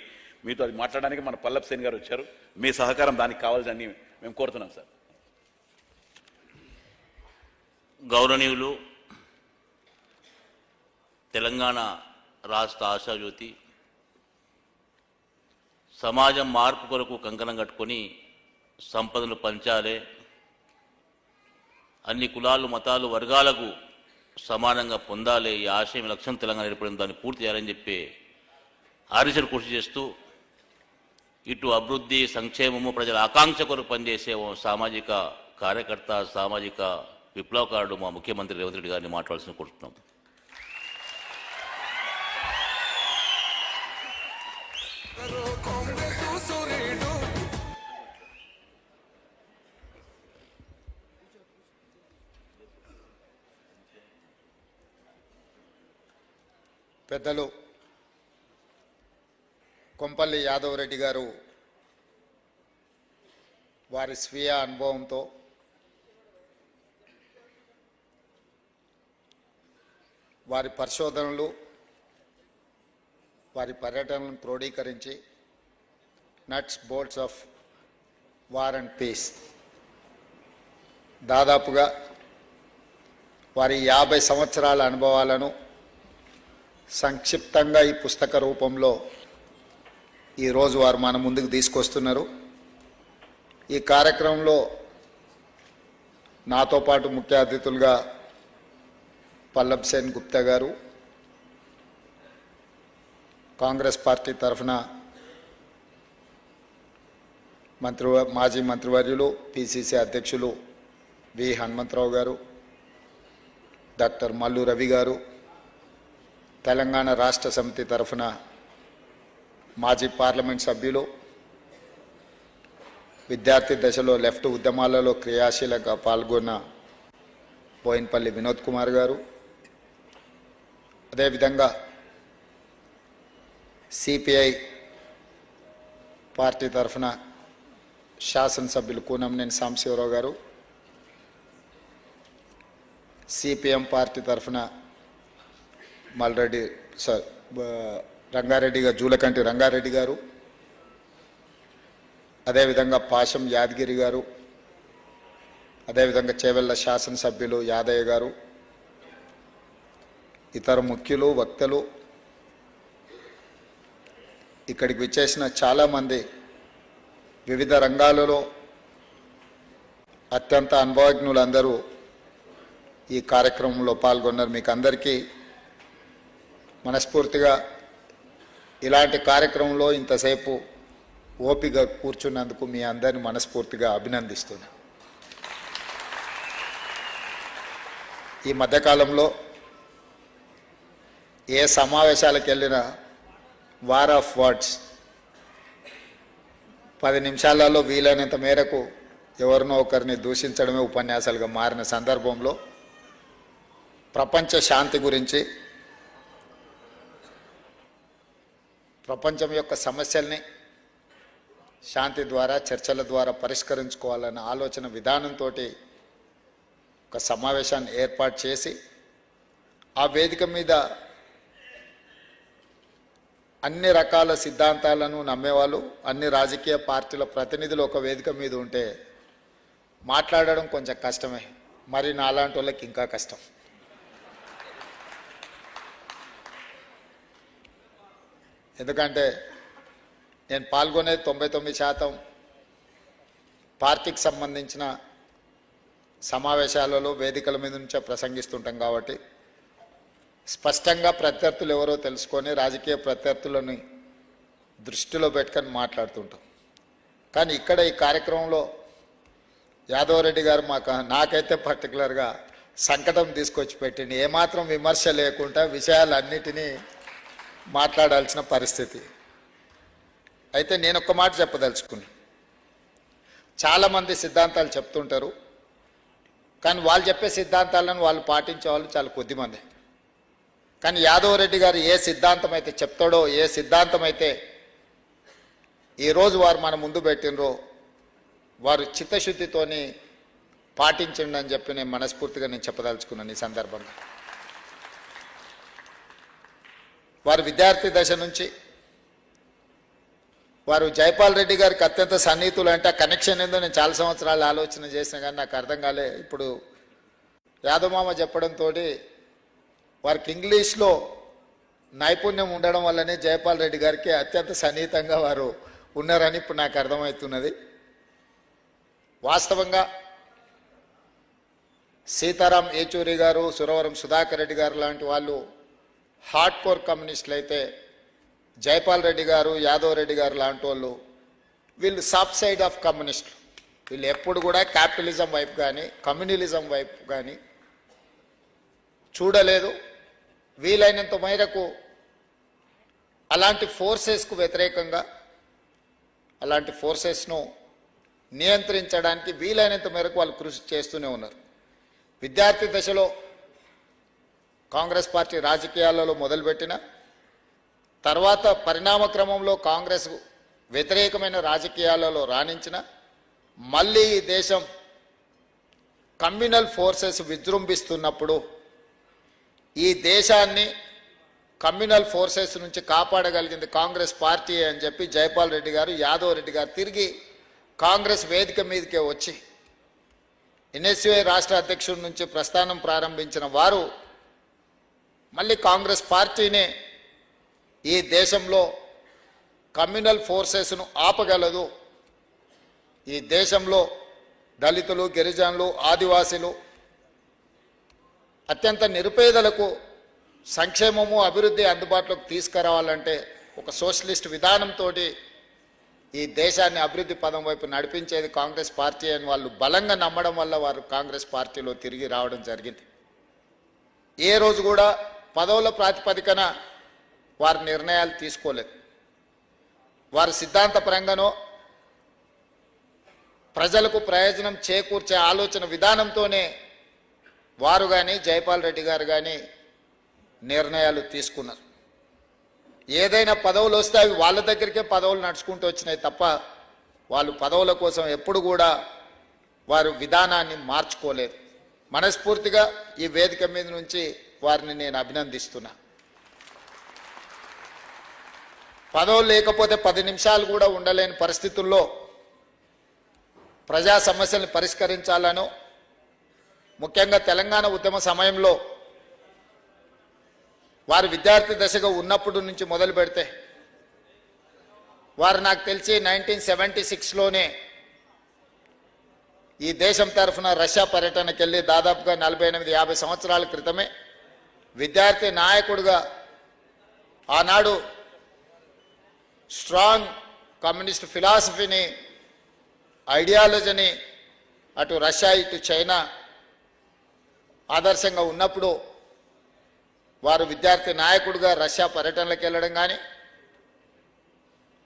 మీతో అది మాట్లాడడానికి మన పల్లప్ సేన్ గారు వచ్చారు. మీ సహకారం దానికి కావాలని మేము కోరుతున్నాం సార్. గౌరవనీయులు, తెలంగాణ రాష్ట్ర ఆశాజ్యోతి సమాజం మార్పు కొరకు కంకణం కట్టుకొని సంపదను పంచాలే, అన్ని కులాలు మతాలు వర్గాలకు సమానంగా పొందాలి, ఈ ఆశయం లక్ష్యం తెలంగాణ ఏర్పడిన దాన్ని పూర్తి చేయాలని చెప్పి ఆరిసలు కృషి చేస్తూ ఇటు అభివృద్ధి సంక్షేమము ప్రజల ఆకాంక్ష కొరకు పనిచేసే ఓ సామాజిక కార్యకర్త, సామాజిక విప్లవకారుడు మా ముఖ్యమంత్రి రేవంత్ రెడ్డి గారిని మాట్లాడాల్సిన కోరుతున్నాం. పెద్దలు కొంపల్లి యాదవ్ రెడ్డి గారు వారి స్వీయ అనుభవంతో వారి పరిశోధనలు వారి పర్యటనలను క్రోడీకరించి nuts bolts of war and peace దాదాపుగా వారి 50 సంవత్సరాల అనుభవాలను సంక్షిప్తంగా ఈ పుస్తక రూపంలో ఈరోజు వారు మన ముందుకు తీసుకొస్తున్నారు. ఈ కార్యక్రమంలో నాతో పాటు ముఖ్య అతిథులుగా పల్లబ్ సేన్ గుప్తా గారు, కాంగ్రెస్ పార్టీ తరఫున మాజీ మంత్రివర్యులు పిసిసి అధ్యక్షులు వి హనుమంతరావు గారు, డాక్టర్ మల్లు రవి గారు, తెలంగాణ రాష్ట్ర సమితి తరఫున మాజీ పార్లమెంట్ సభ్యులు, విద్యార్థి దశలో లెఫ్ట్ ఉద్యమాలలో క్రియాశీలంగా పాల్గొన్న బోయిన్పల్లి వినోద్ కుమార్ గారు, అదేవిధంగా సిపిఐ పార్టీ తరఫున శాసనసభ్యులు కూనంనేని సాంబశివరావు గారు, సిపిఎం పార్టీ తరఫున మల్రెడ్డి రంగారెడ్డి గారు, జూలకంటి రంగారెడ్డి గారు, అదేవిధంగా పాశం యాదగిరి గారు, అదేవిధంగా చేవెళ్ళ శాసనసభ్యులు యాదయ్య గారు, ఇతర ముఖ్యులు వక్తలు, ఇక్కడికి విచ్చేసిన చాలామంది వివిధ రంగాలలో అత్యంత అనుభవజ్ఞులందరూ ఈ కార్యక్రమంలో పాల్గొన్నారు. మీకు అందరికీ మనస్ఫూర్తిగా ఇలాంటి కార్యక్రమంలో ఇంతసేపు ఓపిక కూర్చున్నందుకు మీ అందరిని మనస్ఫూర్తిగా అభినందిస్తున్నా. ఈ మధ్యకాలంలో ఏ సమావేశాలకు వెళ్ళినా వార్ ఆఫ్ వర్డ్స్, 10 నిమిషాలలో వీలైనంత మేరకు ఎవరినో ఒకరిని దూషించడమే ఉపన్యాసాలుగా మారిన సందర్భంలో ప్రపంచ శాంతి గురించి, ప్రపంచం యొక్క సమస్యల్ని శాంతి ద్వారా చర్చల ద్వారా పరిష్కరించుకోవాలన్న ఆలోచన విధానంతో ఒక సమావేశాన్ని ఏర్పాటు చేసి ఆ వేదిక మీద అన్ని రకాల సిద్ధాంతాలను నమ్మేవాళ్ళు, అన్ని రాజకీయ పార్టీల ప్రతినిధులు ఒక వేదిక మీద ఉంటే మాట్లాడడం కొంచెం కష్టమే, మరి నాలాంటి వాళ్ళకి ఇంకా కష్టం. ఎందుకంటే నేను పాల్గొనే 99% పార్టీకి సంబంధించిన సమావేశాలలో వేదికల మీద నుంచే ప్రసంగిస్తుంటాం కాబట్టి స్పష్టంగా ప్రత్యర్థులు ఎవరో తెలుసుకొని రాజకీయ ప్రత్యర్థులని దృష్టిలో పెట్టుకొని మాట్లాడుతుంటాం. కానీ ఇక్కడ ఈ కార్యక్రమంలో యాదవ్ రెడ్డి గారు నాకైతే పర్టికులర్గా సంకటం తీసుకొచ్చి పెట్టింది. ఏమాత్రం విమర్శ లేకుండా విషయాలన్నిటినీ మాట్లాడాల్సిన పరిస్థితి. అయితే నేను ఒక్క మాట చెప్పదలుచుకున్నా. చాలామంది సిద్ధాంతాలు చెప్తుంటారు, కానీ వాళ్ళు చెప్పే సిద్ధాంతాలను వాళ్ళు పాటించే వాళ్ళు చాలా కొద్దిమంది. కానీ యాదవ్ రెడ్డి గారు ఏ సిద్ధాంతం అయితే చెప్తాడో, ఏ సిద్ధాంతం అయితే ఈరోజు వారు మన ముందు పెట్టినరో వారు చిత్తశుద్ధితోని పాటించండి అని చెప్పి నేను మనస్ఫూర్తిగా చెప్పదలుచుకున్నాను. ఈ సందర్భంగా వారు విద్యార్థి దశ నుంచి వారు జైపాల్ రెడ్డి గారికి అత్యంత సన్నిహితులు. అంటే ఆ కనెక్షన్ ఏందో నేను చాలా సంవత్సరాలు ఆలోచన చేసిన కానీ నాకు అర్థం కాలే. ఇప్పుడు యాదమామ చెప్పడంతో వారికి ఇంగ్లీష్లో నైపుణ్యం ఉండడం వల్లనే జైపాల్ రెడ్డి గారికి అత్యంత సన్నిహితంగా వారు ఉన్నారని ఇప్పుడు నాకు అర్థమవుతున్నది. వాస్తవంగా సీతారాం ఏచూరి గారు, సురవరం సుధాకర్ రెడ్డి గారు లాంటి వాళ్ళు హార్డ్ కోర్ కమ్యూనిస్టులు అయితే, జైపాల్ రెడ్డి గారు, యాదవ్ రెడ్డి గారు లాంటి వాళ్ళు వీళ్ళు సాఫ్ట్ సైడ్ ఆఫ్ కమ్యూనిస్టులు. వీళ్ళు ఎప్పుడు కూడా క్యాపిటలిజం వైపు కానీ కమ్యూనలిజం వైపు కానీ చూడలేదు. వీలైనంత మేరకు అలాంటి ఫోర్సెస్కు వ్యతిరేకంగా, అలాంటి ఫోర్సెస్ను నియంత్రించడానికి వీలైనంత మేరకు వాళ్ళు కృషి చేస్తూనే ఉన్నారు. విద్యార్థి దశలో కాంగ్రెస్ పార్టీ రాజకీయాలలో మొదలుపెట్టిన తర్వాత పరిణామ క్రమంలో కాంగ్రెస్ వ్యతిరేకమైన రాజకీయాలలో రాణించిన, మళ్ళీ ఈ దేశం కమ్యూనల్ ఫోర్సెస్ విజృంభిస్తున్నప్పుడు ఈ దేశాన్ని కమ్యూనల్ ఫోర్సెస్ నుంచి కాపాడగలిగింది కాంగ్రెస్ పార్టీ అని చెప్పి జైపాల్ రెడ్డి గారు, యాదవ్ రెడ్డి గారు తిరిగి కాంగ్రెస్ వేదిక మీదకే వచ్చి ఎన్ఎస్యుఐ రాష్ట్ర అధ్యక్షుడి నుంచి ప్రస్థానం ప్రారంభించిన వారు మళ్ళీ కాంగ్రెస్ పార్టీనే ఈ దేశంలో కమ్యూనల్ ఫోర్సెస్ను ఆపగలదు, ఈ దేశంలో దళితులు, గిరిజనులు, ఆదివాసీలు, అత్యంత నిరుపేదలకు సంక్షేమము, అభివృద్ధి అందుబాటులోకి తీసుకురావాలంటే ఒక సోషలిస్ట్ విధానంతో ఈ దేశాన్ని అభివృద్ధి పదం వైపు నడిపించేది కాంగ్రెస్ పార్టీ అని వాళ్ళు బలంగా నమ్మడం వల్ల వారు కాంగ్రెస్ పార్టీలో తిరిగి రావడం జరిగింది. ఏ రోజు కూడా పదవుల ప్రాతిపదికన వారు నిర్ణయాలు తీసుకోలేదు. వారు సిద్ధాంతపరంగానో ప్రజలకు ప్రయోజనం చేకూర్చే ఆలోచన విధానంతోనే వారు కానీ జైపాల్ రెడ్డి గారు కానీ నిర్ణయాలు తీసుకున్నారు. ఏదైనా పదవులు వస్తే అవి వాళ్ళ దగ్గరికే పదవులు నడుచుకుంటూ వచ్చినాయి తప్ప వాళ్ళు పదవుల కోసం ఎప్పుడు కూడా వారు విధానాన్ని మార్చుకోలేదు. మనస్ఫూర్తిగా ఈ వేదిక మీద నుంచి వారిని నేను అభినందిస్తున్నా. పదవులు లేకపోతే 10 నిమిషాలు కూడా ఉండలేని పరిస్థితుల్లో ప్రజా సమస్యలను పరిష్కరించాలను, ముఖ్యంగా తెలంగాణ ఉద్యమ సమయంలో వారు విద్యార్థి దశగా ఉన్నప్పుడు నుంచి మొదలు పెడితే వారు నాకు తెలిసి 1976లోనే ఈ దేశం తరఫున రష్యా పర్యటనకి వెళ్ళి దాదాపుగా 48-50 సంవత్సరాల క్రితమే విద్యార్థి నాయకుడిగా ఆనాడు స్ట్రాంగ్ కమ్యూనిస్ట్ ఫిలాసఫీని, ఐడియాలజీని అటు రష్యా ఇటు చైనా ఆదర్శంగా ఉన్నప్పుడు వారు విద్యార్థి నాయకుడిగా రష్యా పర్యటనలకు వెళ్ళడం కానీ,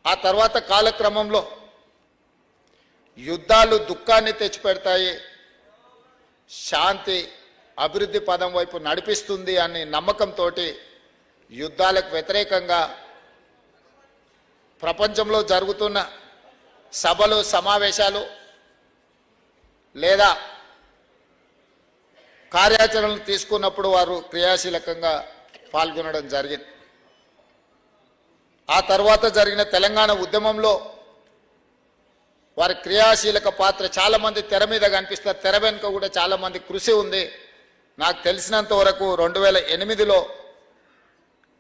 ఆ తర్వాత కాలక్రమంలో యుద్ధాలు దుఃఖాన్ని తెచ్చిపెడతాయి, శాంతి అభివృద్ధి పదం వైపు నడిపిస్తుంది అనే నమ్మకంతో యుద్ధాలకు వ్యతిరేకంగా ప్రపంచంలో జరుగుతున్న సభలు, సమావేశాలు లేదా కార్యాచరణలు తీసుకున్నప్పుడు వారు క్రియాశీలకంగా పాల్గొనడం జరిగింది. ఆ తర్వాత జరిగిన తెలంగాణ ఉద్యమంలో వారి క్రియాశీలక పాత్ర చాలామంది తెర మీద కనిపిస్తారు, తెర వెనుక కూడా చాలామంది కృషి ఉంది. నాకు తెలిసినంత వరకు 2008లో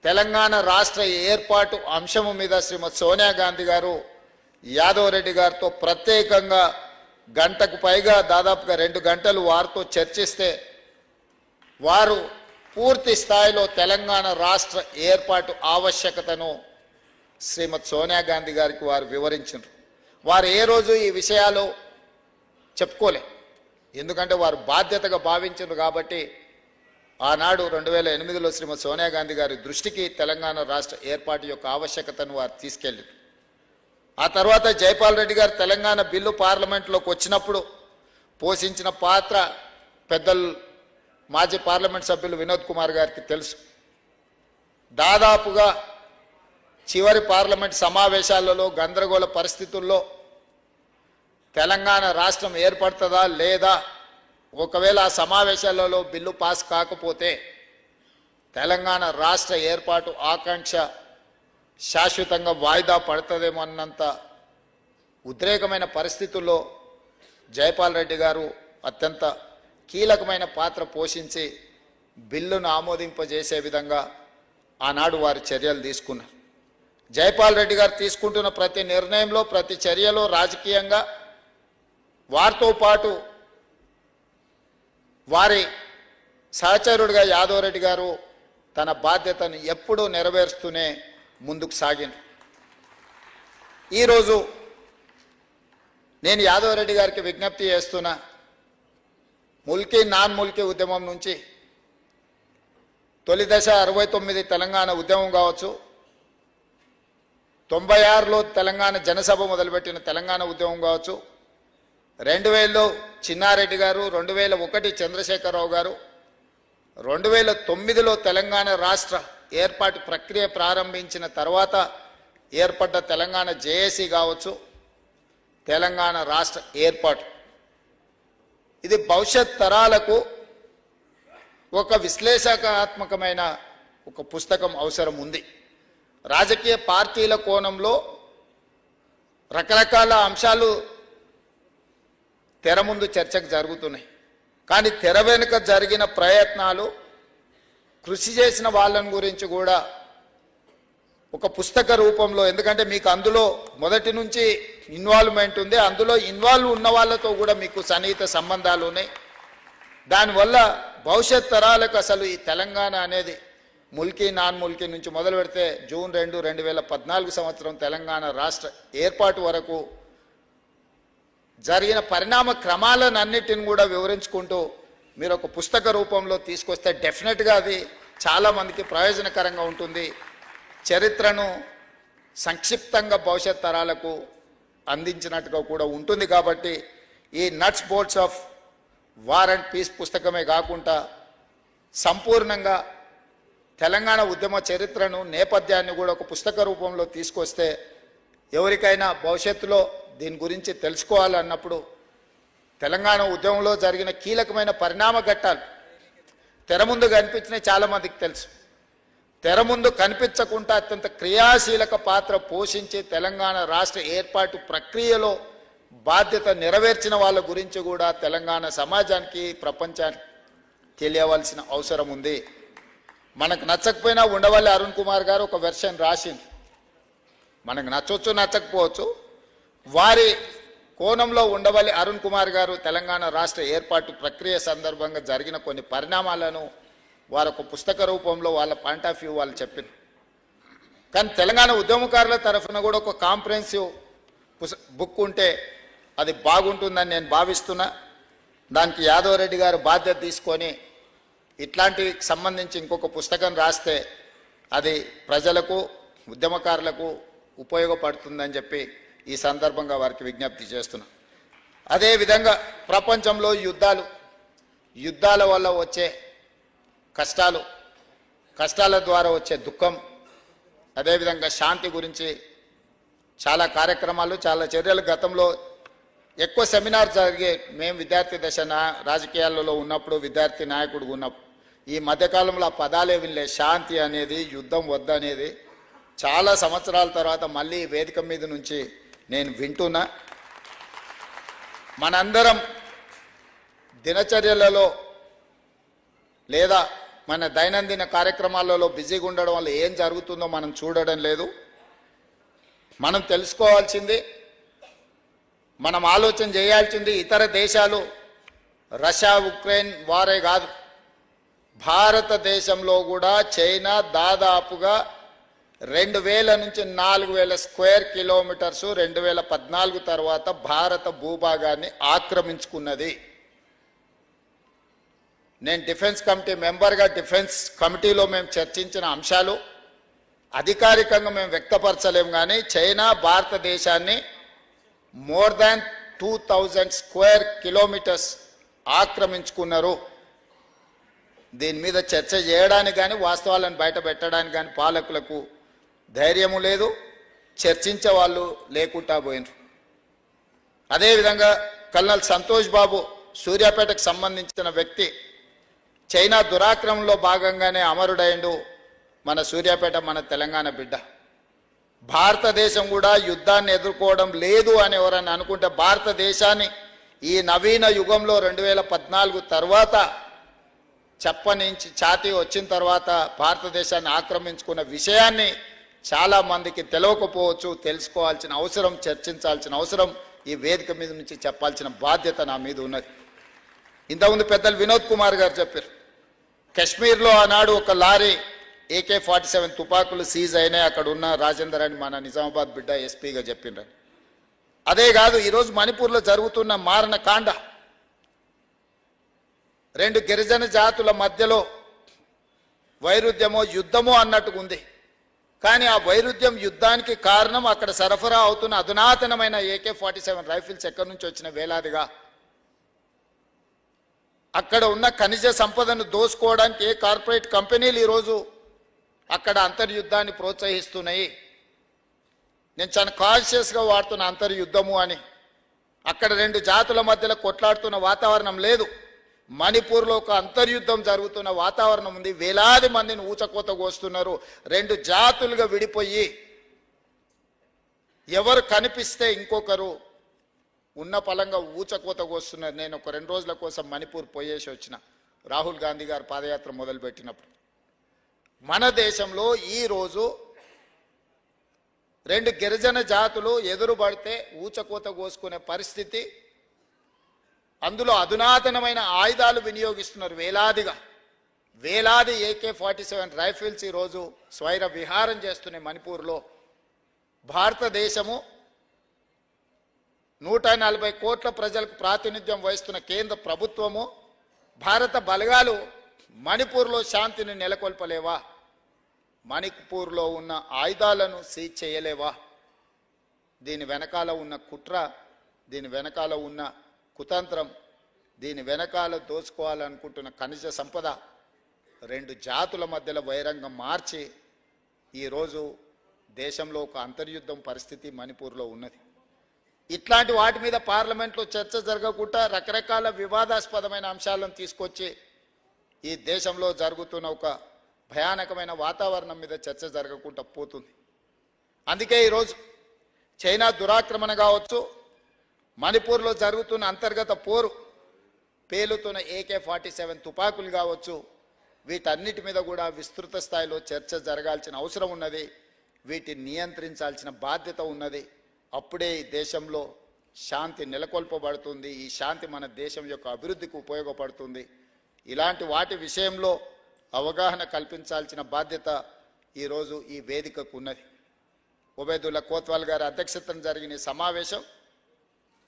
తెలంగాణ రాష్ట్ర ఏర్పాటు అంశము మీద శ్రీమతి సోనియా గాంధీ గారు యాదవ్ రెడ్డి గారితో ప్రత్యేకంగా గంటకు పైగా దాదాపుగా 2 గంటలు వారితో చర్చిస్తే వారు పూర్తి స్థాయిలో తెలంగాణ రాష్ట్ర ఏర్పాటు ఆవశ్యకతను శ్రీమతి సోనియా గాంధీ గారికి వారు వివరించారు. వారు ఏ రోజు ఈ విషయాలు చెప్పుకోలే. ఎందుకంటే వారు బాధ్యతగా భావించారు కాబట్టి ఆనాడు 2008లో శ్రీమతి సోనియా గాంధీ గారి దృష్టికి తెలంగాణ రాష్ట్ర ఏర్పాటు యొక్క ఆవశ్యకతను వారు తీసుకెళ్ళారు. ఆ తర్వాత జైపాల్ రెడ్డి గారు తెలంగాణ బిల్లు పార్లమెంట్లోకి వచ్చినప్పుడు పోషించిన పాత్ర పెద్దలు మాజీ పార్లమెంట్ సభ్యులు వినోద్ కుమార్ గారికి తెలుసు. దాదాపుగా చివరి పార్లమెంట్ సమావేశాలలో గందరగోళ పరిస్థితుల్లో తెలంగాణ రాష్ట్రం ఏర్పడుతుందా లేదా, ఒకవేళ ఆ సమావేశాలలో బిల్లు పాస్ కాకపోతే తెలంగాణ రాష్ట్ర ఏర్పాటు ఆకాంక్ష శాశ్వతంగా వాయిదా పడుతుందేమో అన్నంత ఉద్రేకమైన పరిస్థితుల్లో జైపాల్ రెడ్డి గారు అత్యంత కీలకమైన పాత్ర పోషించి బిల్లును ఆమోదింపజేసే విధంగా ఆనాడు వారి చర్యలు తీసుకున్నారు. జైపాల్ రెడ్డి గారు తీసుకుంటున్న ప్రతి నిర్ణయంలో, ప్రతి చర్యలో రాజకీయంగా వారితో పాటు వారి సహచరుడిగా యాదవ్ రెడ్డి గారు తన బాధ్యతను ఎప్పుడూ నెరవేరుస్తూనే ముందుకు సాగింది. ఈరోజు నేను యాదవ్ రెడ్డి గారికి విజ్ఞప్తి చేస్తున్నా, ముల్కీ నాన్ ముల్కీ ఉద్యమం నుంచి తొలి దశ 69 తెలంగాణ ఉద్యమం కావచ్చు, 96లో తెలంగాణ జనసభ మొదలుపెట్టిన తెలంగాణ ఉద్యమం కావచ్చు, 2000లో చిన్నారెడ్డి గారు, 2001 చంద్రశేఖరరావు గారు, 2009లో తెలంగాణ రాష్ట్ర ఏర్పాటు ప్రక్రియ ప్రారంభించిన తర్వాత ఏర్పడ్డ తెలంగాణ జేఏసీ కావచ్చు, తెలంగాణ రాష్ట్ర ఏర్పాటు, ఇది భవిష్యత్ తరాలకు ఒక విశ్లేషణాత్మకమైన ఒక పుస్తకం అవసరం ఉంది. రాజకీయ పార్టీల కోణంలో రకరకాల అంశాలు తెర ముందు చర్చకు జరుగుతున్నాయి, కానీ తెర వెనుక జరిగిన ప్రయత్నాలు, కృషి చేసిన వాళ్ళని గురించి కూడా ఒక పుస్తక రూపంలో, ఎందుకంటే మీకు అందులో మొదటి నుంచి ఇన్వాల్వ్మెంట్ ఉంది, అందులో ఇన్వాల్వ్ ఉన్న వాళ్ళతో కూడా మీకు సన్నిహిత సంబంధాలు ఉన్నాయి. దానివల్ల భవిష్యత్ తరాలకు అసలు ఈ తెలంగాణ అనేది ముల్కీ నాన్ ముల్కీ నుంచి మొదలు పెడితే జూన్ 2, 2014 సంవత్సరం తెలంగాణ రాష్ట్ర ఏర్పాటు వరకు జరిగిన పరిణామ క్రమాలను అన్నిటిని కూడా వివరించుకుంటూ మీరు ఒక పుస్తక రూపంలో తీసుకొస్తే డెఫినెట్గా అది చాలామందికి ప్రయోజనకరంగా ఉంటుంది. చరిత్రను సంక్షిప్తంగా భవిష్యత్ తరాలకు అందించినట్టుగా కూడా ఉంటుంది. కాబట్టి ఈ nuts bolts of war and peace పుస్తకమే కాకుండా సంపూర్ణంగా తెలంగాణ ఉద్యమ చరిత్రను, నేపథ్యాన్ని కూడా ఒక పుస్తక రూపంలో తీసుకొస్తే ఎవరికైనా భవిష్యత్తులో దీని గురించి తెలుసుకోవాలన్నప్పుడు తెలంగాణ ఉద్యమంలో జరిగిన కీలకమైన పరిణామ ఘట్టాలు తెర ముందు కనిపించినాయి, చాలామందికి తెలుసు. తెర ముందు కనిపించకుండా అత్యంత క్రియాశీలక పాత్ర పోషించి తెలంగాణ రాష్ట్ర ఏర్పాటు ప్రక్రియలో బాధ్యత నెరవేర్చిన వాళ్ళ గురించి కూడా తెలంగాణ సమాజానికి, ప్రపంచానికి తెలియవలసిన అవసరం ఉంది. మనకు నచ్చకపోయినా ఉండవల్లి అరుణ్ కుమార్ గారు ఒక వెర్షన్ రాసింది, మనకు నచ్చవచ్చు నచ్చకపోవచ్చు, వారి కోణంలో ఉండవల్లి అరుణ్ కుమార్ గారు తెలంగాణ రాష్ట్ర ఏర్పాటు ప్రక్రియ సందర్భంగా జరిగిన కొన్ని పరిణామాలను వారు ఒక పుస్తక రూపంలో వాళ్ళ పాయింట్ ఆఫ్ వ్యూ వాళ్ళు చెప్పారు. కానీ తెలంగాణ ఉద్యమకారుల తరఫున కూడా ఒక కాంప్రహెన్సివ్ బుక్ ఉంటే అది బాగుంటుందని నేను భావిస్తున్నా. దానికి యాదవ్ రెడ్డి గారు బాధ్యత తీసుకొని ఇట్లాంటికి సంబంధించి ఇంకొక పుస్తకం రాస్తే అది ప్రజలకు, ఉద్యమకారులకు ఉపయోగపడుతుందని చెప్పి ఈ సందర్భంగా వారికి విజ్ఞప్తి చేస్తున్నా. అదేవిధంగా ప్రపంచంలో యుద్ధాల వల్ల వచ్చే కష్టాల ద్వారా వచ్చే దుఃఖం, అదేవిధంగా శాంతి గురించి చాలా కార్యక్రమాలు, చాలా చర్యలు గతంలో ఎక్కువ సెమినార్ జరిగే. మేము విద్యార్థి దశ రాజకీయాలలో ఉన్నప్పుడు, విద్యార్థి నాయకుడు ఉన్నప్పుడు ఈ మధ్యకాలంలో ఆ పదాలే వినలే. శాంతి అనేది, యుద్ధం వద్దనేది చాలా సంవత్సరాల తర్వాత మళ్ళీ వేదిక మీద నుంచి నేను వింటున్నా. మనందరం దినచర్యలలో లేదా మన దైనందిన కార్యక్రమాలలో బిజీగా ఉండడం వల్ల ఏం జరుగుతుందో మనం చూడడం లేదు. మనం తెలుసుకోవాల్సింది, మనం ఆలోచన చేయాల్సింది, ఇతర దేశాలు రష్యా ఉక్రెయిన్ వారే కాదు, భారతదేశంలో కూడా చైనా దాదాపుగా 2000 నుంచి 4000 స్క్వేర్ కిలోమీటర్స్ 2014 తర్వాత భారత భూభాగాన్ని ఆక్రమించుకున్నది. నేను డిఫెన్స్ కమిటీ మెంబర్గా డిఫెన్స్ కమిటీలో మేము చర్చించిన అంశాలు అధికారికంగా మేము వ్యక్తపరచలేము, కానీ చైనా భారతదేశాన్ని మోర్ దాన్ 2000 స్క్వేర్ కిలోమీటర్స్ ఆక్రమించుకున్నారు. దీని మీద చర్చ చేయడానికి కానీ వాస్తవాలను బయట పెట్టడానికి కానీ పాలకులకు ధైర్యము లేదు, చర్చించే వాళ్ళు లేకుండా పోయినారు. అదేవిధంగా కల్నల్ సంతోష్ బాబు సూర్యాపేటకు సంబంధించిన వ్యక్తి చైనా దురాక్రమంలో భాగంగానే అమరుడైండు. మన సూర్యాపేట మన తెలంగాణ బిడ్డ. భారతదేశం కూడా యుద్ధాన్ని ఎదుర్కోవడం లేదు అని ఎవరన్నా అనుకుంటే భారతదేశాన్ని ఈ నవీన యుగంలో 2014 తర్వాత చెప్పనించి ఛాతీ వచ్చిన తర్వాత భారతదేశాన్ని ఆక్రమించుకున్న విషయాన్ని చాలా మందికి తెలియకపోవచ్చు. తెలుసుకోవాల్సిన అవసరం, చర్చించాల్సిన అవసరం ఈ వేదిక మీద నుంచి చెప్పాల్సిన బాధ్యత నా మీద ఉన్నది. ఇంతకుముందు పెద్దలు వినోద్ కుమార్ గారు చెప్పారు, కశ్మీర్లో ఆనాడు ఒక లారీ AK-47 తుపాకులు సీజ్ అయినాయి, అక్కడ ఉన్న రాజేందర్ అని మన నిజామాబాద్ బిడ్డ ఎస్పీగా చెప్పిండ్రని. అదే కాదు, ఈరోజు మణిపూర్లో జరుగుతున్న మారణ కాండ, 2 గిరిజన జాతుల మధ్యలో వైరుధ్యమో యుద్ధమో అన్నట్టుగా ఉంది. కానీ ఆ వైరుధ్యం యుద్ధానికి కారణం అక్కడ సరఫరా అవుతున్న అధునాతనమైన AK-47 రైఫిల్స్ ఎక్కడి నుంచి వచ్చిన వేలాదిగా. అక్కడ ఉన్న ఖనిజ సంపదను దోసుకోవడానికి ఏ కార్పొరేట్ కంపెనీలు ఈరోజు అక్కడ అంతర్యుద్ధాన్ని ప్రోత్సహిస్తున్నాయి. నేను చాలా కాన్షియస్గా వాడుతున్న అంతర్యుద్ధము అని. అక్కడ 2 జాతుల మధ్యలో కొట్లాడుతున్న వాతావరణం లేదు. మణిపూర్లో ఒక అంతర్యుద్ధం జరుగుతున్న వాతావరణం ఉంది. వేలాది మందిని ఊచకోత కోస్తున్నారు. 2 జాతులుగా విడిపోయి ఎవరు కనిపిస్తే ఇంకొకరు ఉన్న పలంగా ఊచకోత కోస్తున్నారు. నేను ఒక 2 రోజుల కోసం మణిపూర్ పోయేసి వచ్చిన, రాహుల్ గాంధీ గారు పాదయాత్ర మొదలుపెట్టినప్పుడు. మన దేశంలో ఈరోజు 2 గిరిజన జాతులు ఎదురుపడితే ఊచకోత కోసుకునే పరిస్థితి, అందులో అధునాతనమైన ఆయుధాలు వినియోగిస్తున్నారు వేలాదిగా. వేలాది AK-47 రైఫిల్స్ ఈరోజు స్వైర విహారం చేస్తున్నాయి మణిపూర్లో. భారతదేశము 140 కోట్ల ప్రజలకు ప్రాతినిధ్యం వహిస్తున్న కేంద్ర ప్రభుత్వము, భారత బలగాలు మణిపూర్లో శాంతిని నెలకొల్పలేవా? మణిపూర్లో ఉన్న ఆయుధాలను సీజ్ చేయలేవా? దీని వెనకాల ఉన్న కుట్ర, దీని వెనకాల ఉన్న కుతంత్రం, దీని వెనకాల దోచుకోవాలనుకుంటున్న ఖనిజ సంపద 2 జాతుల మధ్యలో వైరంగం మార్చి ఈరోజు దేశంలో ఒక అంతర్యుద్ధం పరిస్థితి మణిపూర్లో ఉన్నది. ఇట్లాంటి వాటి మీద పార్లమెంట్లో చర్చ జరగకుండా రకరకాల వివాదాస్పదమైన అంశాలను తీసుకొచ్చి ఈ దేశంలో జరుగుతున్న ఒక భయానకమైన వాతావరణం మీద చర్చ జరగకుండా పోతుంది. అందుకే ఈరోజు చైనా దురాక్రమణ కావచ్చు, మణిపూర్లో జరుగుతున్న అంతర్గత పోరు, పేలుతున్న AK-47 తుపాకులు కావచ్చు, వీటన్నిటి మీద కూడా విస్తృత స్థాయిలో చర్చ జరగాల్సిన అవసరం ఉన్నది. వీటిని నియంత్రించాల్సిన బాధ్యత ఉన్నది. అప్పుడే ఈ దేశంలో శాంతి నెలకొల్పబడుతుంది. ఈ శాంతి మన దేశం యొక్క అభివృద్ధికి ఉపయోగపడుతుంది. ఇలాంటి వాటి విషయంలో అవగాహన కల్పించాల్సిన బాధ్యత ఈరోజు ఈ వేదికకు ఉన్నది. ఉబైదుల్లా కోత్వాల్ గారి అధ్యక్షతన జరిగిన ఈ సమావేశం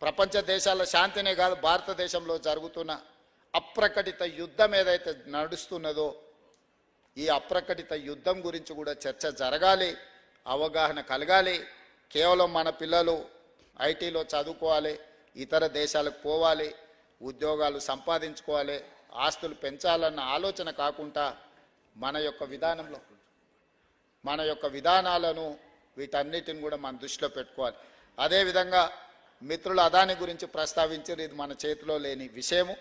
ప్రపంచ దేశాల శాంతినే కాదు, భారతదేశంలో జరుగుతున్న అప్రకటిత యుద్ధం ఏదైతే నడుస్తున్నదో ఈ అప్రకటిత యుద్ధం గురించి కూడా చర్చ జరగాలి, అవగాహన కలగాలి. కేవలం మన పిల్లలు ఐటీలో చదువుకోవాలి, ఇతర దేశాలకు పోవాలి, ఉద్యోగాలు సంపాదించుకోవాలి, ఆస్తులు పెంచాలన్న ఆలోచన కాకుండా మన యొక్క విధానంలో మన యొక్క విధానాలను వీటన్నిటిని కూడా మన దృష్టిలో పెట్టుకోవాలి. అదేవిధంగా మిత్రులు అదాని గురించి ప్రస్తావించారు. ఇది మన చేతిలో లేని విషయము.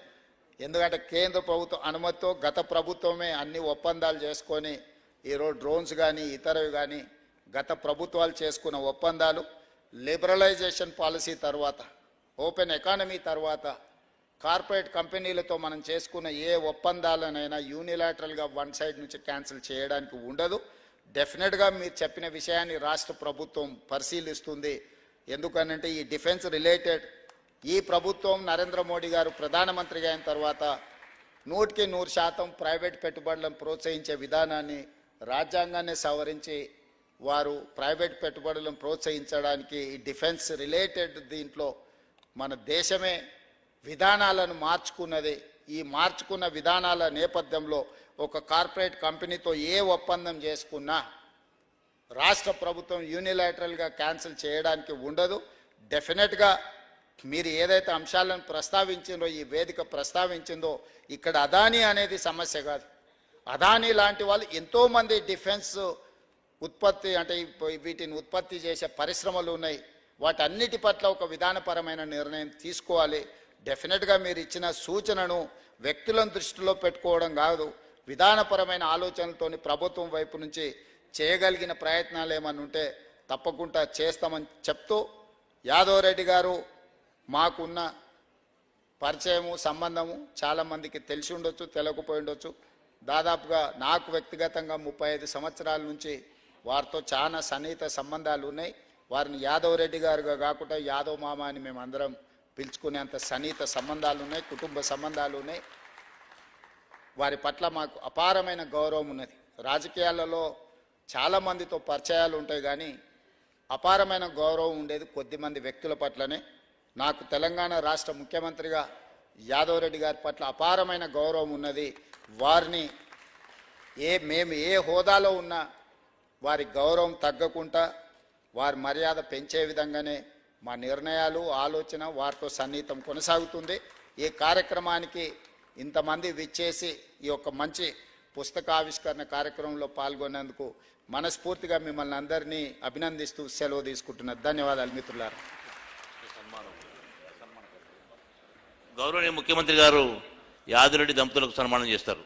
ఎందుకంటే కేంద్ర ప్రభుత్వం అనుమతితో గత ప్రభుత్వమే అన్ని ఒప్పందాలు చేసుకొని ఈరోజు డ్రోన్స్ కానీ ఇతరవి కానీ గత ప్రభుత్వాలు చేసుకున్న ఒప్పందాలు, లిబరలైజేషన్ పాలసీ తర్వాత, ఓపెన్ ఎకానమీ తర్వాత కార్పొరేట్ కంపెనీలతో మనం చేసుకున్న ఏ ఒప్పందాలనైనా యూనిలాటరల్గా వన్ సైడ్ నుంచి క్యాన్సిల్ చేయడానికి ఉండదు. డెఫినెట్గా మీరు చెప్పిన విషయాన్ని రాష్ట్ర ప్రభుత్వం పరిశీలిస్తుంది. ఎందుకనంటే ఈ డిఫెన్స్ రిలేటెడ్ ఈ ప్రభుత్వం నరేంద్ర మోడీ గారు ప్రధానమంత్రిగా అయిన తర్వాత 100% ప్రైవేట్ పెట్టుబడులను ప్రోత్సహించే విధానాన్ని రాజ్యాంగాన్ని సవరించి వారు ప్రైవేట్ పెట్టుబడులను ప్రోత్సహించడానికి ఈ డిఫెన్స్ రిలేటెడ్ దీంట్లో మన దేశమే విధానాలను మార్చుకున్నది. ఈ మార్చుకున్న విధానాల నేపథ్యంలో ఒక కార్పొరేట్ కంపెనీతో ఏ ఒప్పందం చేసుకున్నా రాష్ట్ర ప్రభుత్వం యూనిలాటరల్గా క్యాన్సిల్ చేయడానికి ఉండదు. డెఫినెట్గా మీరు ఏదైతే అంశాలను ప్రస్తావించిందో, ఈ వేదిక ప్రస్తావించిందో, ఇక్కడ అదానీ అనేది సమస్య కాదు. అదానీ లాంటి వాళ్ళు ఎంతోమంది డిఫెన్స్ ఉత్పత్తి అంటే వీటిని ఉత్పత్తి చేసే పరిశ్రమలు ఉన్నాయి. వాటన్నిటి పట్ల ఒక విధానపరమైన నిర్ణయం తీసుకోవాలి. డెఫినెట్గా మీరు ఇచ్చిన సూచనను వ్యక్తులను దృష్టిలో పెట్టుకోవడం కాదు, విధానపరమైన ఆలోచనలతోని ప్రభుత్వం వైపు నుంచి చేయగలిగిన ప్రయత్నాలు ఏమన్నా ఉంటే తప్పకుండా చేస్తామని చెప్తూ, యాదవ్ రెడ్డి గారు మాకున్న పరిచయము సంబంధము చాలామందికి తెలిసి ఉండొచ్చు, తెలియకపోయి ఉండొచ్చు. దాదాపుగా నాకు వ్యక్తిగతంగా 35 సంవత్సరాల నుంచి వారితో చాలా సన్నిహిత సంబంధాలు ఉన్నాయి. వారిని యాదవ్ రెడ్డి గారుగా కాకుండా యాదవ్ మామ అని మేము అందరం పిలుచుకునేంత సన్నిహిత సంబంధాలు ఉన్నాయి, కుటుంబ సంబంధాలు ఉన్నాయి. వారి పట్ల మాకు అపారమైన గౌరవం ఉన్నది. రాజకీయాలలో చాలామందితో పరిచయాలు ఉంటాయి, కానీ అపారమైన గౌరవం ఉండేది కొద్దిమంది వ్యక్తుల పట్లనే. నాకు తెలంగాణ రాష్ట్ర ముఖ్యమంత్రిగా యాదవ్ రెడ్డి గారి పట్ల అపారమైన గౌరవం ఉన్నది. వారిని మేము ఏ హోదాలో ఉన్నా వారి గౌరవం తగ్గకుండా వారి మర్యాద పెంచే విధంగానే మా నిర్ణయాలు, ఆలోచన వారితో సన్నిహితం కొనసాగుతుంది. ఈ కార్యక్రమానికి ఇంతమంది విచ్చేసి ఈ యొక్క మంచి పుస్తకావిష్కరణ కార్యక్రమంలో పాల్గొన్నందుకు మనస్ఫూర్తిగా మిమ్మల్ని అందరినీ అభినందిస్తూ సెలవు తీసుకుంటున్నారు. ధన్యవాదాలు మిత్రులారా. గౌరవనీయ ముఖ్యమంత్రి గారు యాదిరెడ్డి దంపతులకు సన్మానం చేస్తారు.